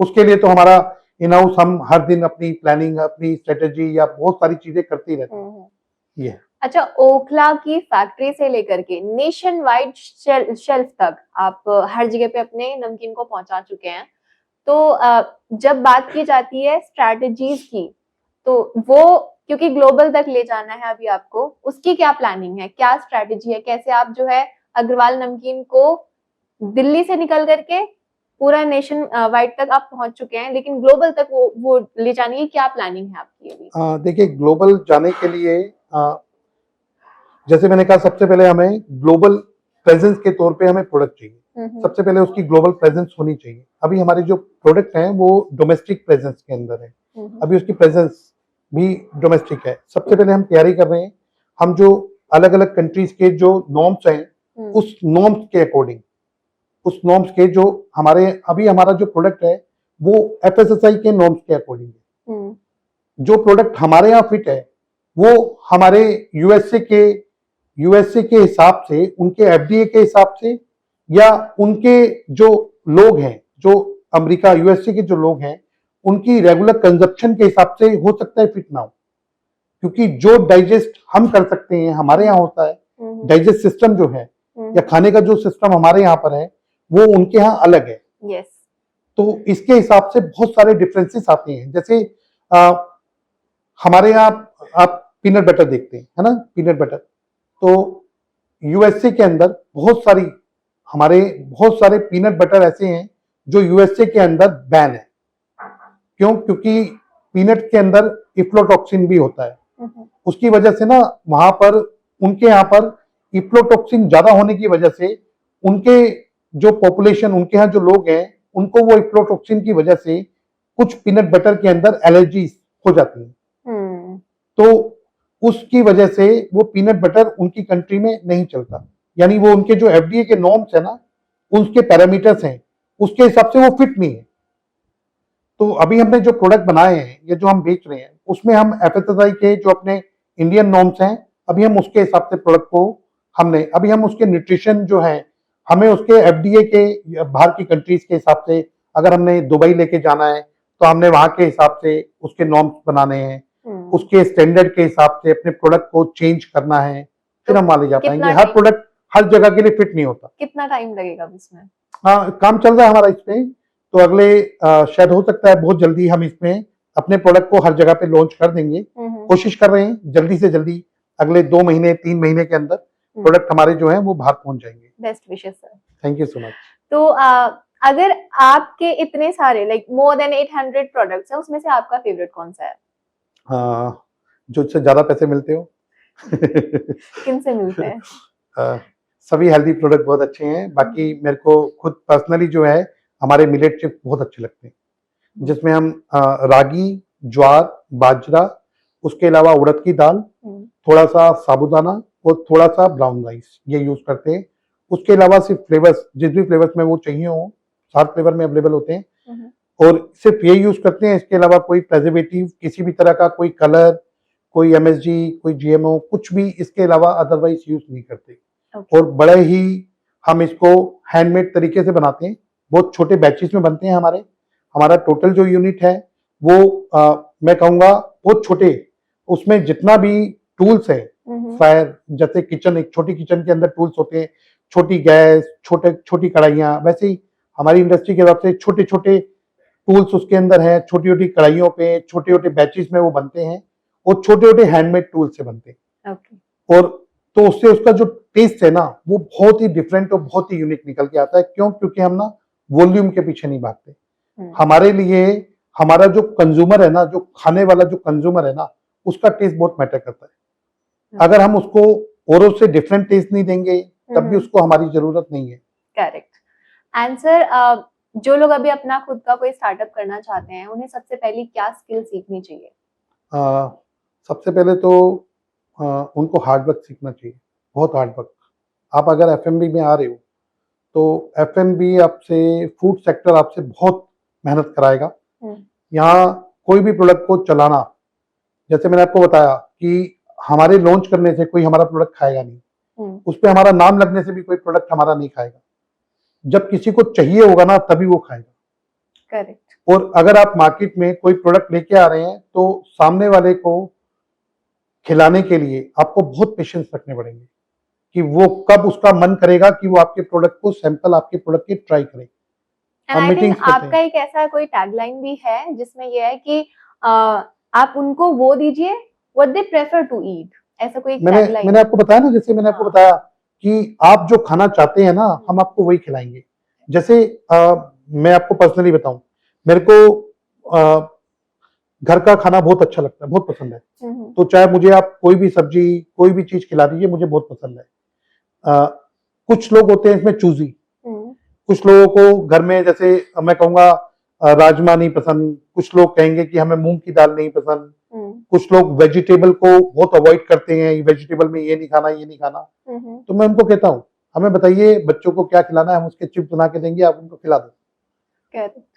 उसके लिए तो हमारा इन हाउस, हम हर दिन अपनी प्लानिंग, अपनी स्ट्रेटेजी या बहुत सारी चीजें करते ही रहते हैं। ये अच्छा, ओखला की फैक्ट्री से लेकर के नेशन वाइड शेल्फ तक आप हर जगह पे अपने नमकीन को पहुंचा चुके हैं। तो जब बात की जाती है स्ट्रैटेजीज की, तो वो क्योंकि ग्लोबल तक ले जाना है अभी आपको, उसकी क्या प्लानिंग है, क्या स्ट्रैटेजी है, कैसे आप जो है अग्रवाल नमकीन को दिल्ली से निकल करके पूरा नेशन वाइड तक आप पहुंच चुके हैं, लेकिन ग्लोबल तक वो ले जाने की क्या प्लानिंग है आपकी अभी? देखिए, ग्लोबल जाने के लिए जैसे मैंने कहा, सबसे पहले हमें ग्लोबल प्रेजेंस के तौर पे हमें प्रोडक्ट चाहिए। सबसे पहले उसकी ग्लोबल प्रेजेंस होनी चाहिए। अभी हमारे जो प्रोडक्ट हैं वो डोमेस्टिक प्रेजेंस के अंदर है, अभी उसकी प्रेजेंस भी डोमेस्टिक है। सबसे पहले हम तैयारी कर रहे हैं, हम जो अलग अलग कंट्रीज के जो नॉर्म्स हैं, उस नॉर्म्स के अकॉर्डिंग, उस नॉर्म्स के जो हमारा जो प्रोडक्ट है वो FSSAI के नॉर्म्स के अकॉर्डिंग है। जो प्रोडक्ट हमारे यहाँ फिट है वो हमारे यूएसए के हिसाब से, उनके FDA के हिसाब से, या उनके जो लोग हैं, जो अमेरिका, यूएसए के जो लोग हैं, उनकी रेगुलर कंजप्शन के हिसाब से हो सकता है फिट ना हो। क्योंकि जो डाइजेस्ट हम कर सकते हैं, हमारे यहाँ होता है डाइजेस्ट सिस्टम जो है, या खाने का जो सिस्टम हमारे यहाँ पर है, वो उनके यहाँ अलग है। yes. तो इसके हिसाब से बहुत सारे डिफरेंसेस आते हैं। जैसे हमारे यहाँ आप पीनट बटर देखते हैं, है ना, पीनट बटर, तो यूएसए के अंदर बहुत सारे पीनट बटर ऐसे हैं जो यूएसए के अंदर बैन है। क्यों? क्योंकि पीनट के अंदर इफ्लोटॉक्सिन भी होता है। उसकी वजह से ना, वहां पर, उनके यहाँ पर इफ्लोटॉक्सिन ज्यादा होने की वजह से उनके जो पॉपुलेशन, उनके यहाँ जो लोग हैं, उनको वो इफ्लोटॉक्सिन की वजह से कुछ पीनट बटर के अंदर एलर्जी हो जाती है। तो उसकी वजह से वो पीनट बटर उनकी कंट्री में नहीं चलता। यानी वो उनके जो FDA के नॉर्म्स है ना, उसके पैरामीटर्स हैं, उसके हिसाब से वो फिट नहीं है। तो अभी हमने जो प्रोडक्ट बनाए हैं या जो हम बेच रहे हैं, उसमें हम FSSAI के जो अपने इंडियन नॉर्म्स हैं, अभी हम उसके हिसाब से प्रोडक्ट को अभी हम उसके न्यूट्रिशन जो है, हमें उसके FDA के बाहर की कंट्रीज के हिसाब से अगर हमने दुबई लेके जाना है तो हमने वहां के हिसाब से उसके नॉर्म्स बनाने हैं, उसके स्टैंडर्ड के हिसाब से अपने प्रोडक्ट को चेंज करना है, फिर हम वहां ले जा पाएंगे। कितना हर time- प्रोडक्ट हर जगह के लिए फिट नहीं होता। कितना टाइम लगेगा अब इसमें? हाँ, काम चल रहा है हमारा इसमें, तो अगले शायद हो सकता है बहुत जल्दी हम इसमें अपने प्रोडक्ट को हर जगह पे लॉन्च कर देंगे। कोशिश कर रहे हैं जल्दी से जल्दी, अगले 2 महीने 3 महीने के अंदर प्रोडक्ट हमारे जो है वो बाहर पहुंच जाएंगे। Best wishes sir. Thank you so much. तो अगर आपके इतने सारे लाइक मोर देन 800 प्रोडक्ट्स हैं, उसमें से आपका फेवरेट कौन सा है? जो उससे ज्यादा पैसे मिलते हो। किन से मिलते हैं? सभी हेल्दी प्रोडक्ट बहुत अच्छे हैं। बाकी मेरे को खुद पर्सनली जो है हमारे मिलेट चिप्स बहुत अच्छे लगते हैं, जिसमें हम रागी, ज्वार, बाजरा, उसके अलावा उड़द की दाल, थोड़ा सा साबूदाना और थोड़ा सा ब्राउन राइस ये यूज करते हैं। उसके अलावा सिर्फ फ्लेवर्स, जिस भी फ्लेवर्स में वो चाहिए हो, 7 फ्लेवर में अवेलेबल होते हैं और सिर्फ ये यूज करते हैं। इसके अलावा कोई प्रेजर्वेटिव, किसी भी तरह का कोई कलर, कोई एमएसजी, कोई जीएमओ, कुछ भी इसके अलावा अदरवाइज यूज नहीं करते। और बड़े ही हम इसको हैंडमेड तरीके से बनाते हैं, बहुत छोटे बैचेस में बनते हैं हमारे। हमारा टोटल जो यूनिट है वो मैं कहूँगा बहुत छोटे, उसमें जितना भी टूल्स है फायर, जैसे किचन, एक छोटी किचन के अंदर टूल्स होते हैं, छोटी गैस, छोटी कढ़ाइयाँ, वैसे ही हमारी इंडस्ट्री के तरफ से छोटे छोटे टूल्स उसके अंदर है। छोटी छोटी कढ़ाइयों पे छोटे छोटे बैचेस में वो बनते हैं और छोटे छोटे हैंडमेड टूल्स से बनते हैं। और तो उससे उसका जो टेस्ट है ना वो बहुत ही डिफरेंट और बहुत ही यूनिक निकल के आता है। क्यों? क्योंकि हम ना वॉल्यूम के पीछे नहीं भागते। हमारे लिए हमारा जो कंज्यूमर है ना, जो खाने वाला जो कंज्यूमर है ना, उसका टेस्ट बहुत मैटर करता है। अगर हम उसको औरों से डिफरेंट टेस्ट नहीं देंगे तब भी उसको हमारी जरूरत नहीं है। करेक्ट। एंड सर, जो लोग अभी अपना खुद का कोई स्टार्टअप करना चाहते हैं, उन्हें सबसे पहले क्या स्किल सीखनी चाहिए? सबसे पहले तो उनको हार्ड वर्क सीखना चाहिए, बहुत हार्ड वर्क। आप अगर एफएमबी में आ रहे हो तो एफएमबी आपसे, फूड सेक्टर आपसे बहुत मेहनत कराएगा। यहाँ कोई भी प्रोडक्ट को चलाना, जैसे मैंने आपको बताया कि हमारे लॉन्च करने से कोई हमारा प्रोडक्ट खाएगा नहीं, उस पर हमारा नाम लगने से भी कोई प्रोडक्ट हमारा नहीं खाएगा। जब किसी को चाहिए होगा ना तभी वो खाएगा। करेक्ट। और अगर आप मार्केट में कोई प्रोडक्ट लेके आ रहे हैं तो सामने वाले को खिलाने के लिए आपको बहुत पेशेंस रखने पड़ेंगे कि वो कब उसका मन करेगा कि वो आपके प्रोडक्ट को, सैंपल आपके प्रोडक्ट की ट्राई करे। हम मीटिंग्स करते हैं। आपका एक ऐसा कोई टैगलाइन भी है जिसमें ये है कि आप उनको वो दीजिए what they prefer to eat, ऐसा कोई टैगलाइन? मैंने आपको बताया ना, जैसे मैंने आपको बताया कि आप जो खाना चाहते हैं ना हम आपको वही खिलाएंगे। जैसे मैं आपको पर्सनली बताऊं, मेरे को घर का खाना बहुत अच्छा लगता है, बहुत पसंद है। तो चाहे मुझे आप कोई भी सब्जी, कोई भी चीज खिला दीजिए, मुझे बहुत पसंद है। कुछ लोग होते हैं इसमें चूजी, कुछ लोगों को घर में, जैसे मैं कहूँगा राजमा नहीं पसंद, कुछ लोग कहेंगे कि हमें मूंग की दाल नहीं पसंद, कुछ लोग वेजिटेबल को बहुत अवॉइड करते हैं, वेजिटेबल में ये नहीं खाना, ये नहीं खाना। तो मैं उनको कहता हूँ हमें बताइए बच्चों को क्या खिलाना है, हम उसके चिप्स बना के देंगे, आप उनको खिला दो।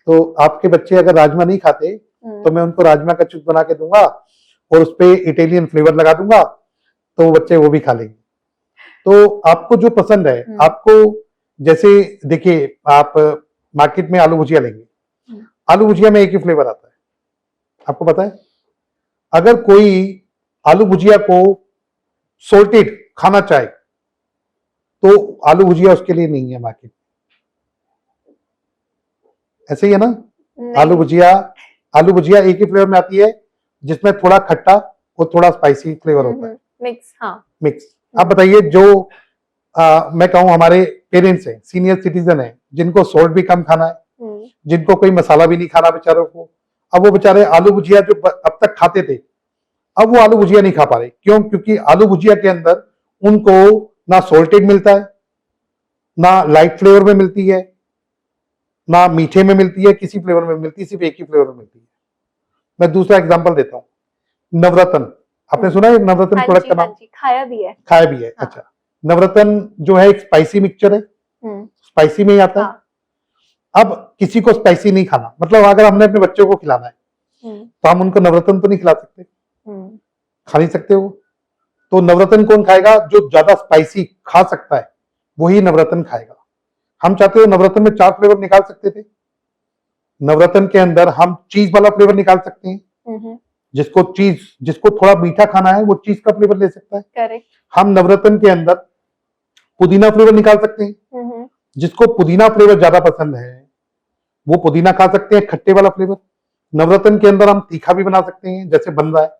तो आपके बच्चे अगर राजमा नहीं खाते तो मैं उनको राजमा का चिप्स बना के दूंगा और उस पे इटालियन फ्लेवर लगा दूंगा, तो बच्चे वो भी खा लेंगे। तो आपको जो पसंद है, आपको, जैसे देखिए आप मार्केट में आलू भुजिया लेंगे, आलू भुजिया में एक ही फ्लेवर आता है, आपको पता है। अगर कोई आलू भुजिया को सोल्टेड खाना चाहे तो आलू भुजिया उसके लिए नहीं है मार्केट। ऐसे ही है ना, आलू भुजिया एक ही फ्लेवर में आती है जिसमें थोड़ा खट्टा और थोड़ा स्पाइसी फ्लेवर होता है, मिक्स। हाँ, मिक्स। आप बताइए, जो मैं कहूँ हमारे पेरेंट्स हैं, सीनियर सिटीजन हैं, जिनको सॉल्ट भी कम खाना है, जिनको कोई मसाला भी नहीं खाना बेचारों को, अब वो बेचारे आलू भुजिया जो अब तक खाते थे, अब वो आलू भुजिया नहीं खा पा रहे। क्यों? क्योंकि आलू भुजिया के अंदर उनको ना सॉल्टेड मिलता है, ना लाइट फ्लेवर में मिलती है, ना मीठे में मिलती है, किसी फ्लेवर में मिलती है, सिर्फ एक ही फ्लेवर में मिलती है। मैं दूसरा एग्जांपल देता हूँ, नवरत्न, आपने सुना है नवरत्न प्रोडक्ट का नाम? खाया भी है। हाँ। अच्छा, नवरत्न जो है एक स्पाइसी मिक्सचर है, स्पाइसी में ही आता है। अब किसी को स्पाइसी नहीं खाना, मतलब अगर हमने अपने बच्चों को खिलाना है तो हम उनको नवरत्न तो नहीं खिला सकते, खा नहीं सकते वो। तो नवरत्न कौन खाएगा? जो ज्यादा स्पाइसी खा सकता है वही नवरत्न खाएगा। हम चाहते हो नवरत्न में 4 फ्लेवर निकाल सकते थे, नवरत्न के अंदर हम चीज वाला फ्लेवर निकाल सकते हैं, जिसको थोड़ा मीठा खाना है वो चीज का फ्लेवर ले सकता है। करेक्ट। हम नवरत्न के अंदर पुदीना फ्लेवर निकाल सकते हैं, जिसको पुदीना फ्लेवर ज्यादा पसंद है वो पुदीना खा सकते हैं, खट्टे वाला फ्लेवर। नवरत्न के अंदर हम तीखा भी बना सकते हैं, जैसे बन रहा है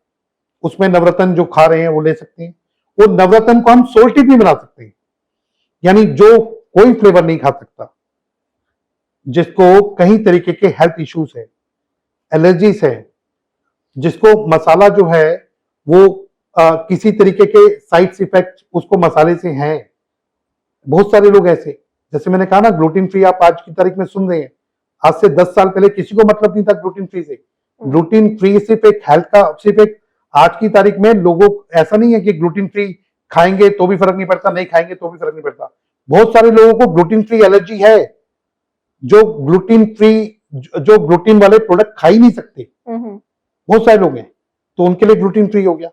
उसमें नवरत्न जो खा रहे हैं वो ले सकते हैं। और नवरत्न को हम सोल्टी भी बना सकते हैं, यानी जो कोई फ्लेवर नहीं खा सकता, जिसको कई तरीके के हेल्थ इश्यूज है, एलर्जीज है, जिसको मसाला जो है वो किसी तरीके के साइड इफेक्ट उसको मसाले से हैं। बहुत सारे लोग ऐसे, जैसे मैंने कहा ना ग्लूटेन फ्री, आप आज की तारीख में सुन रहे हैं, आज से 10 साल पहले किसी को मतलब नहीं था ग्लूटेन फ्री से। ग्लूटेन फ्री सिर्फ एक हेल्थ का, सिर्फ एक, आज की तारीख में लोगों, ऐसा नहीं है कि ग्लूटेन फ्री खाएंगे तो भी फर्क नहीं पड़ता, नहीं खाएंगे तो भी फर्क नहीं पड़ता। बहुत सारे लोगों को ग्लूटेन फ्री एलर्जी है, जो ग्लूटेन वाले प्रोडक्ट खा ही नहीं सकते। बहुत सारे लोग हैं तो उनके लिए ग्लूटेन फ्री हो गया।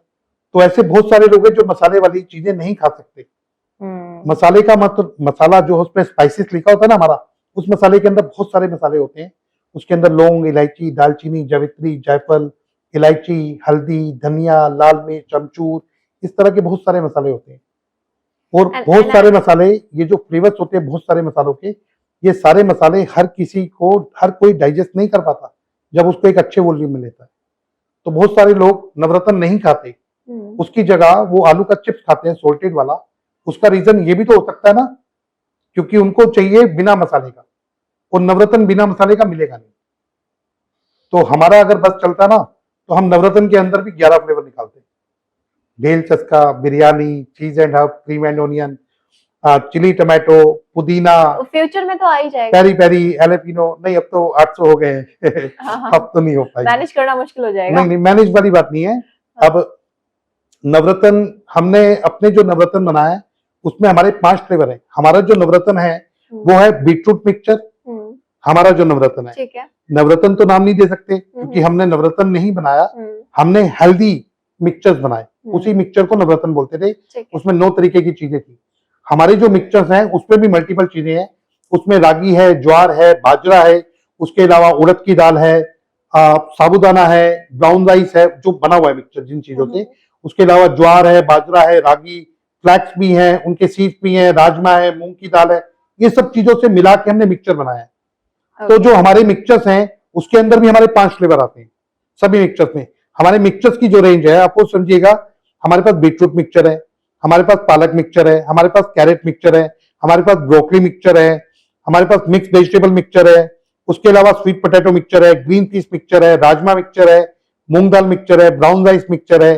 तो ऐसे बहुत सारे लोग हैं जो मसाले वाली चीजें नहीं खा सकते। मसाले का मतलब, मसाला जो उसमें स्पाइसेस लिखा होता है ना हमारा, उस मसाले के अंदर बहुत सारे मसाले होते हैं। उसके अंदर लौंग, इलायची, दालचीनी, जावित्री, जायफल, इलायची, हल्दी, धनिया, लाल मिर्च, अमचूर, इस तरह के बहुत सारे मसाले होते हैं। और बहुत सारे मसाले, ये जो फ्लेवर्स होते हैं बहुत सारे मसालों के, ये सारे मसाले हर कोई डाइजेस्ट नहीं कर पाता जब उसको एक अच्छे वॉल्यूम में लेता है। तो बहुत सारे लोग नवरत्न नहीं खाते, उसकी जगह वो आलू का चिप्स खाते हैं सॉल्टेड वाला। उसका रीजन ये भी तो हो सकता है ना, क्योंकि उनको चाहिए बिना मसाले का, और नवरत्न बिना मसाले का मिलेगा नहीं। तो हमारा अगर बस चलता ना तो हम नवरत्न के अंदर भी 11 फ्लेवर निकालते, भेल चस्का, biryani, cheese and herb, cream and onion, chilli tomato, पुदीना, फ्यूचर में तो आ ही जाएगा, पेरी पेरी, एलेपिनो। नहीं, अब तो 800 हो गए हैं। अब तो नहीं हो पाएगा, मैनेज करना मुश्किल हो जाएगा। नहीं, मैनेज वाली बात नहीं है। अब नवरत्न, हमने अपने जो नवरत्न बनाया है उसमें हमारे 5 फ्लेवर है। हमारा जो नवरत्न है वो है बीटरूट मिक्सचर, हमारा जो नवरत्न है। ठीक है। नवरत्न तो नाम नहीं दे सकते क्योंकि हमने नवरत्न नहीं बनाया, हमने हेल्दी मिक्सचर्स बनाए, उसी मिक्सचर को नवरत्न बोलते थे। उसमें 9 तरीके की चीजें थी। हमारे जो मिक्सचर्स हैं उसमें भी मल्टीपल चीजें हैं, उसमें रागी है, ज्वार है, बाजरा है, उसके अलावा उड़द की दाल है, साबूदाना है, ब्राउन राइस है, जो बना हुआ है मिक्सचर जिन चीजों से। उसके अलावा ज्वार है, बाजरा है, रागी, फ्लैक्स भी है, उनके सीड्स भी हैं, राजमा है, मूंग की दाल है, ये सब चीजों से मिला के हमने मिक्सचर बनाया है। तो जो हमारे मिक्सचर्स हैं उसके अंदर भी हमारे 5 फ्लेवर आते हैं सभी मिक्सचर्स में। हमारे मिक्सचर्स की जो रेंज है आपको समझिएगा, हमारे पास बीटरूट मिक्सचर है, हमारे पास पालक मिक्सचर है, हमारे पास कैरेट मिक्सचर है, हमारे पास ब्रोकली मिक्सचर है, हमारे पास मिक्स वेजिटेबल मिक्सचर है, उसके अलावा स्वीट पोटैटो मिक्सचर है, ग्रीन पीस मिक्सचर है, राजमा मिक्सचर है, मूंग दाल मिक्सचर है, ब्राउन राइस मिक्सचर है,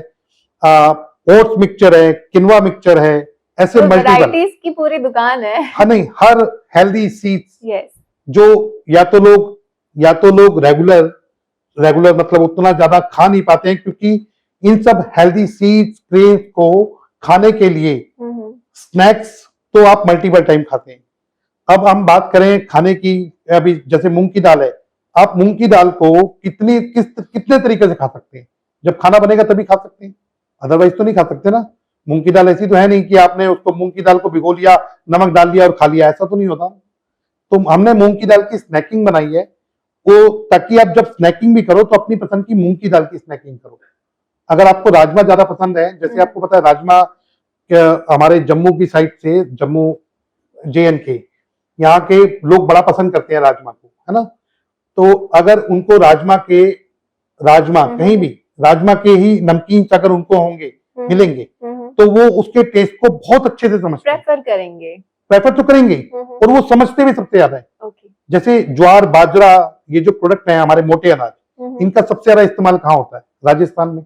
ओट्स मिक्सचर है, किनवा मिक्सचर है, ऐसे तो मल्टीपल वैरायटीज की पूरी दुकान है। हाँ, नहीं, हर हेल्दी सीड्स यस, जो या तो लोग रेगुलर मतलब उतना ज्यादा खा नहीं पाते हैं, क्योंकि इन सब हेल्दी सीड्स ग्रेन्स को खाने के लिए स्नैक्स तो आप मल्टीपल टाइम खाते हैं। अब हम बात करें खाने की, अभी जैसे मूंग की दाल है, आप मूंग की दाल को कितने तरीके से खा सकते हैं, जब खाना बनेगा तभी खा सकते हैं, अदरवाइज तो नहीं खा सकते ना। मूंग की दाल ऐसी तो है नहीं कि आपने उसको मूंग की दाल को भिगो लिया, नमक डाल दिया और खा लिया, ऐसा तो नहीं होता। तो हमने मूंग की दाल की स्नैकिंग बनाई है, वो ताकि आप जब स्नैकिंग भी करो तो अपनी पसंद की मूंग की दाल की स्नैकिंग करो। अगर आपको राजमा ज्यादा पसंद है, जैसे आपको पता है राजमा हमारे जम्मू की साइड से, जम्मू JNK, यहाँ के लोग बड़ा पसंद करते हैं राजमा को, है ना। तो अगर उनको राजमा कहीं भी राजमा के ही नमकीन अगर उनको होंगे मिलेंगे तो वो उसके टेस्ट को बहुत अच्छे से समझते हैं, प्रेफर तो करेंगे, और वो समझते भी सबसे ज्यादा है। जैसे ज्वार, बाजरा, ये जो प्रोडक्ट है हमारे मोटे अनाज, इनका सबसे ज्यादा इस्तेमाल कहाँ होता है? राजस्थान में।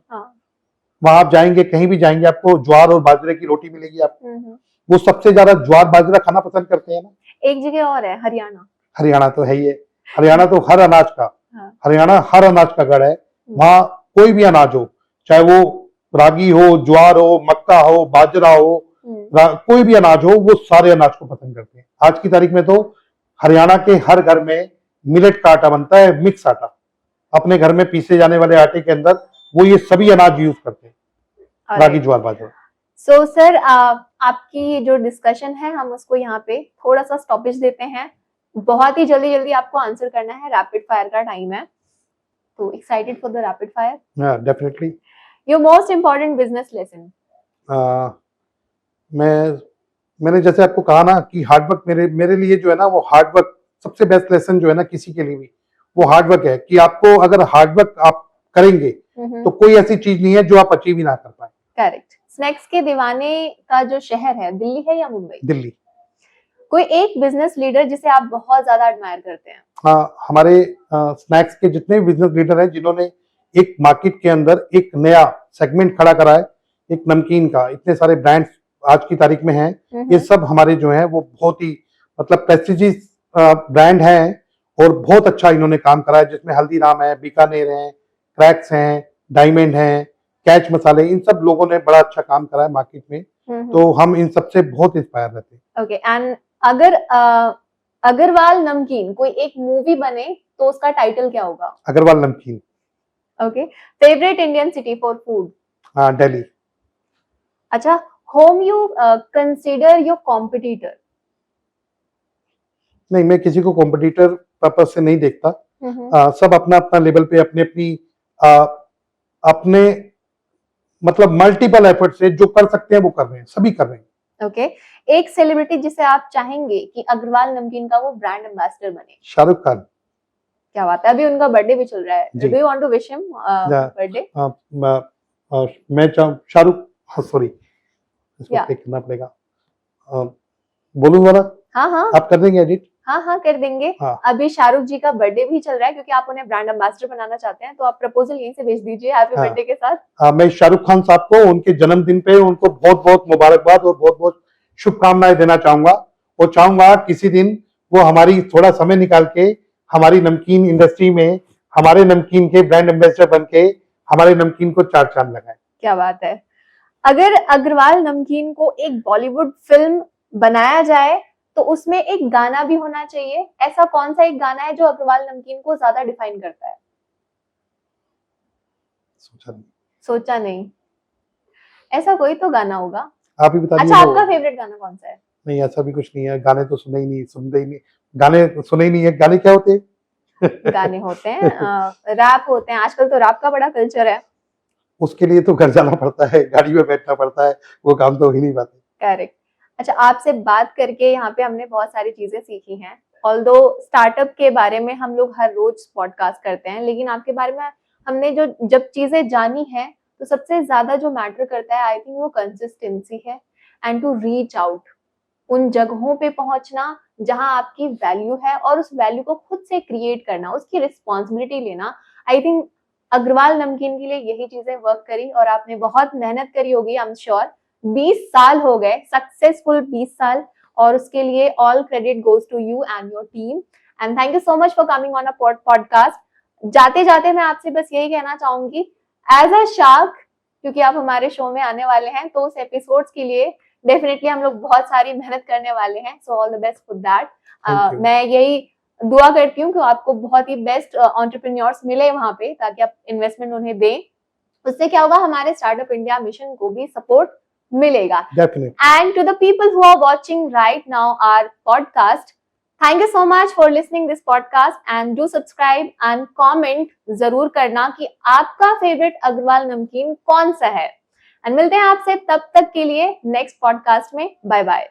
वहां आप जाएंगे, कहीं भी जाएंगे, आपको ज्वार और बाजरे की रोटी मिलेगी आपको। वो सबसे ज्यादा ज्वार बाजरा खाना पसंद करते हैं ना। एक जगह और है, हरियाणा तो है ही है। हरियाणा तो हर अनाज का, हरियाणा हर अनाज का गढ़ है। वहां कोई भी अनाज हो, चाहे वो रागी हो, ज्वार हो, मक्का हो, बाजरा हो, कोई भी अनाज हो, वो सारे अनाज को पसंद करते हैं। आज की तारीख में तो हरियाणा के हर घर में मिलेट का आटा बनता है, मिक्स आटा। अपने घर में पीसे जाने वाले आटे के अंदर वो ये सभी अनाज यूज करते हैं, रागी, ज्वार, बाजरा। सो सर, आपकी जो डिस्कशन है हम उसको यहाँ पे थोड़ा सा स्टॉपेज देते हैं। बहुत ही जल्दी जल्दी आपको आंसर करना है, रैपिड फायर का टाइम है, तो excited for the rapid fire? हाँ, definitely. Your most important business lesson? मैंने जैसे आपको कहा ना कि हार्ड वर्क मेरे लिए जो है ना, वो हार्ड वर्क सबसे बेस्ट लेसन जो है ना किसी के लिए भी, वो हार्ड वर्क है। कि आपको अगर हार्ड वर्क आप करेंगे तो कोई ऐसी चीज नहीं है जो आप अचीव ही ना कर पाए। करेक्ट। स्नैक्स के दीवाने का जो शहर है, दिल्ली है या मुंबई? दिल्ली। कोई एक बिजनेस लीडर जिसे आप बहुत ज्यादा एडमायर करते हैं? हाँ, हमारे स्नैक्स के जितने भी बिजनेस लीडर हैं जिन्होंने एक मार्केट के अंदर एक नया सेगमेंट खड़ा करा है, एक नमकीन का, इतने सारे ब्रांड्स आज की तारीख में हैं, ये सब हमारे जो हैं वो बहुत ही मतलब प्रेस्टिजियस ब्रांड हैं और बहुत अच्छा इन्होंने काम करा है, जिसमें हल्दीराम है, बीकानेर है, क्रैक्स हैं, डायमंड हैं, कैच मसाले, इन सब लोगों ने बड़ा अच्छा काम करा है मार्केट में। तो हम इन सबसे बहुत इंस्पायर रहते हैं। ओके, एंड अगर अग्रवाल नमकीन कोई एक मूवी बने तो उसका टाइटल क्या होगा? अग्रवाल नमकीन। Okay. Favourite Indian city for food? हाँ, दिल्ली। अच्छा, home you consider your competitor? नहीं, मैं किसी को कॉम्पिटिटर पर्पस से नहीं देखता। सब अपना अपना लेवल पे अपने मतलब मल्टीपल एफर्ट से जो कर सकते हैं वो कर रहे हैं, सभी कर रहे हैं। ओके। एक सेलिब्रिटी जिसे आप चाहेंगे कि अग्रवाल नमकीन का वो ब्रांड एम्बेसडर बने? शाहरुख खान। क्या बात है, अभी उनका बर्थडे भी चल रहा है। जी। Do you want to wish him birthday? मैं शाहरुख, सॉरी इसको Yeah. क्लिक करना पड़ेगा। बोलूं जरा? हाँ हाँ आप कर देंगे एडिट? हाँ हाँ, कर देंगे। हाँ। अभी शाहरुख जी का बर्थडे भी चल रहा है, क्योंकि आप उन्हें ब्रांड एम्बेसडर बनाना चाहते हैं, तो आप प्रपोजल यहीं से भेज दीजिए हैप्पी हाँ। बर्थडे के साथ। मैं शाहरुख खान साहब को उनके जन्मदिन पे उनको बहुत बहुत मुबारकबाद और बहुत बहुत शुभकामनाएं देना चाहूंगा, और चाहूंगा किसी दिन वो हमारी थोड़ा समय निकाल के हमारी नमकीन इंडस्ट्री में हमारे नमकीन के ब्रांड एम्बेसडर बन के हमारे नमकीन को चार चांद लगाए। क्या बात है। अगर अग्रवाल नमकीन को एक बॉलीवुड फिल्म बनाया जाए तो उसमें एक गाना भी होना चाहिए, ऐसा कौन सा एक गाना है जो अग्रवाल नमकीन को ज्यादा डिफाइन करता है? सोचा नहीं? ऐसा कोई तो गाना होगा, आप ही बता दीजिए। अच्छा, आपका फेवरेट गाना कौन सा है? नहीं, ऐसा भी कुछ नहीं है, गाने तो सुनते ही नहीं, गाने सुने ही नहीं है। गाने क्या होते हैं? गाने होते हैं, रैप होते हैं, आजकल तो रैप का बड़ा कल्चर है। उसके लिए तो घर जाना पड़ता है, गाड़ी में बैठना पड़ता है, वो काम तो हो ही नहीं पाते। करेक्ट। अच्छा, आपसे बात करके यहाँ पे हमने बहुत सारी चीजें सीखी हैं। ऑल्दो स्टार्टअप के बारे में हम लोग हर रोज पॉडकास्ट करते हैं, लेकिन आपके बारे में हमने जब चीजें जानी है तो सबसे ज्यादा जो मैटर करता है आई थिंक वो कंसिस्टेंसी है, एंड टू रीच आउट, उन जगहों पे पहुंचना जहां आपकी वैल्यू है और उस वैल्यू को खुद से क्रिएट करना, उसकी रिस्पॉन्सिबिलिटी लेना। आई थिंक अग्रवाल नमकीन के लिए यही चीजें वर्क करी और आपने बहुत मेहनत करी होगी, आई एम श्योर। 20 साल हो गए, सक्सेसफुल 20 साल, और उसके लिए all credit goes to you and your team, and thank you so much for coming on a podcast. जाते जाते मैं आपसे बस यही कहना चाहूंगी, एज अ शार्क, क्योंकि आप हमारे शो में आने वाले हैं, तो उस एपिसोड्स के लिए डेफिनेटली हम लोग बहुत सारी मेहनत करने वाले हैं, so all the best for that. मैं यही दुआ करती हूँ कि आपको बहुत ही बेस्ट एंटरप्रेन्योर्स मिले वहां पे, ताकि आप इन्वेस्टमेंट उन्हें दें। उससे क्या होगा, हमारे स्टार्टअप इंडिया मिशन को भी सपोर्ट मिलेगा। And to the people who are watching right now our podcast, thank you so much for listening this podcast, and do subscribe and comment जरूर करना कि आपका फेवरेट अग्रवाल नमकीन कौन सा है। एंड मिलते हैं आपसे तब तक के लिए नेक्स्ट पॉडकास्ट में। Bye bye.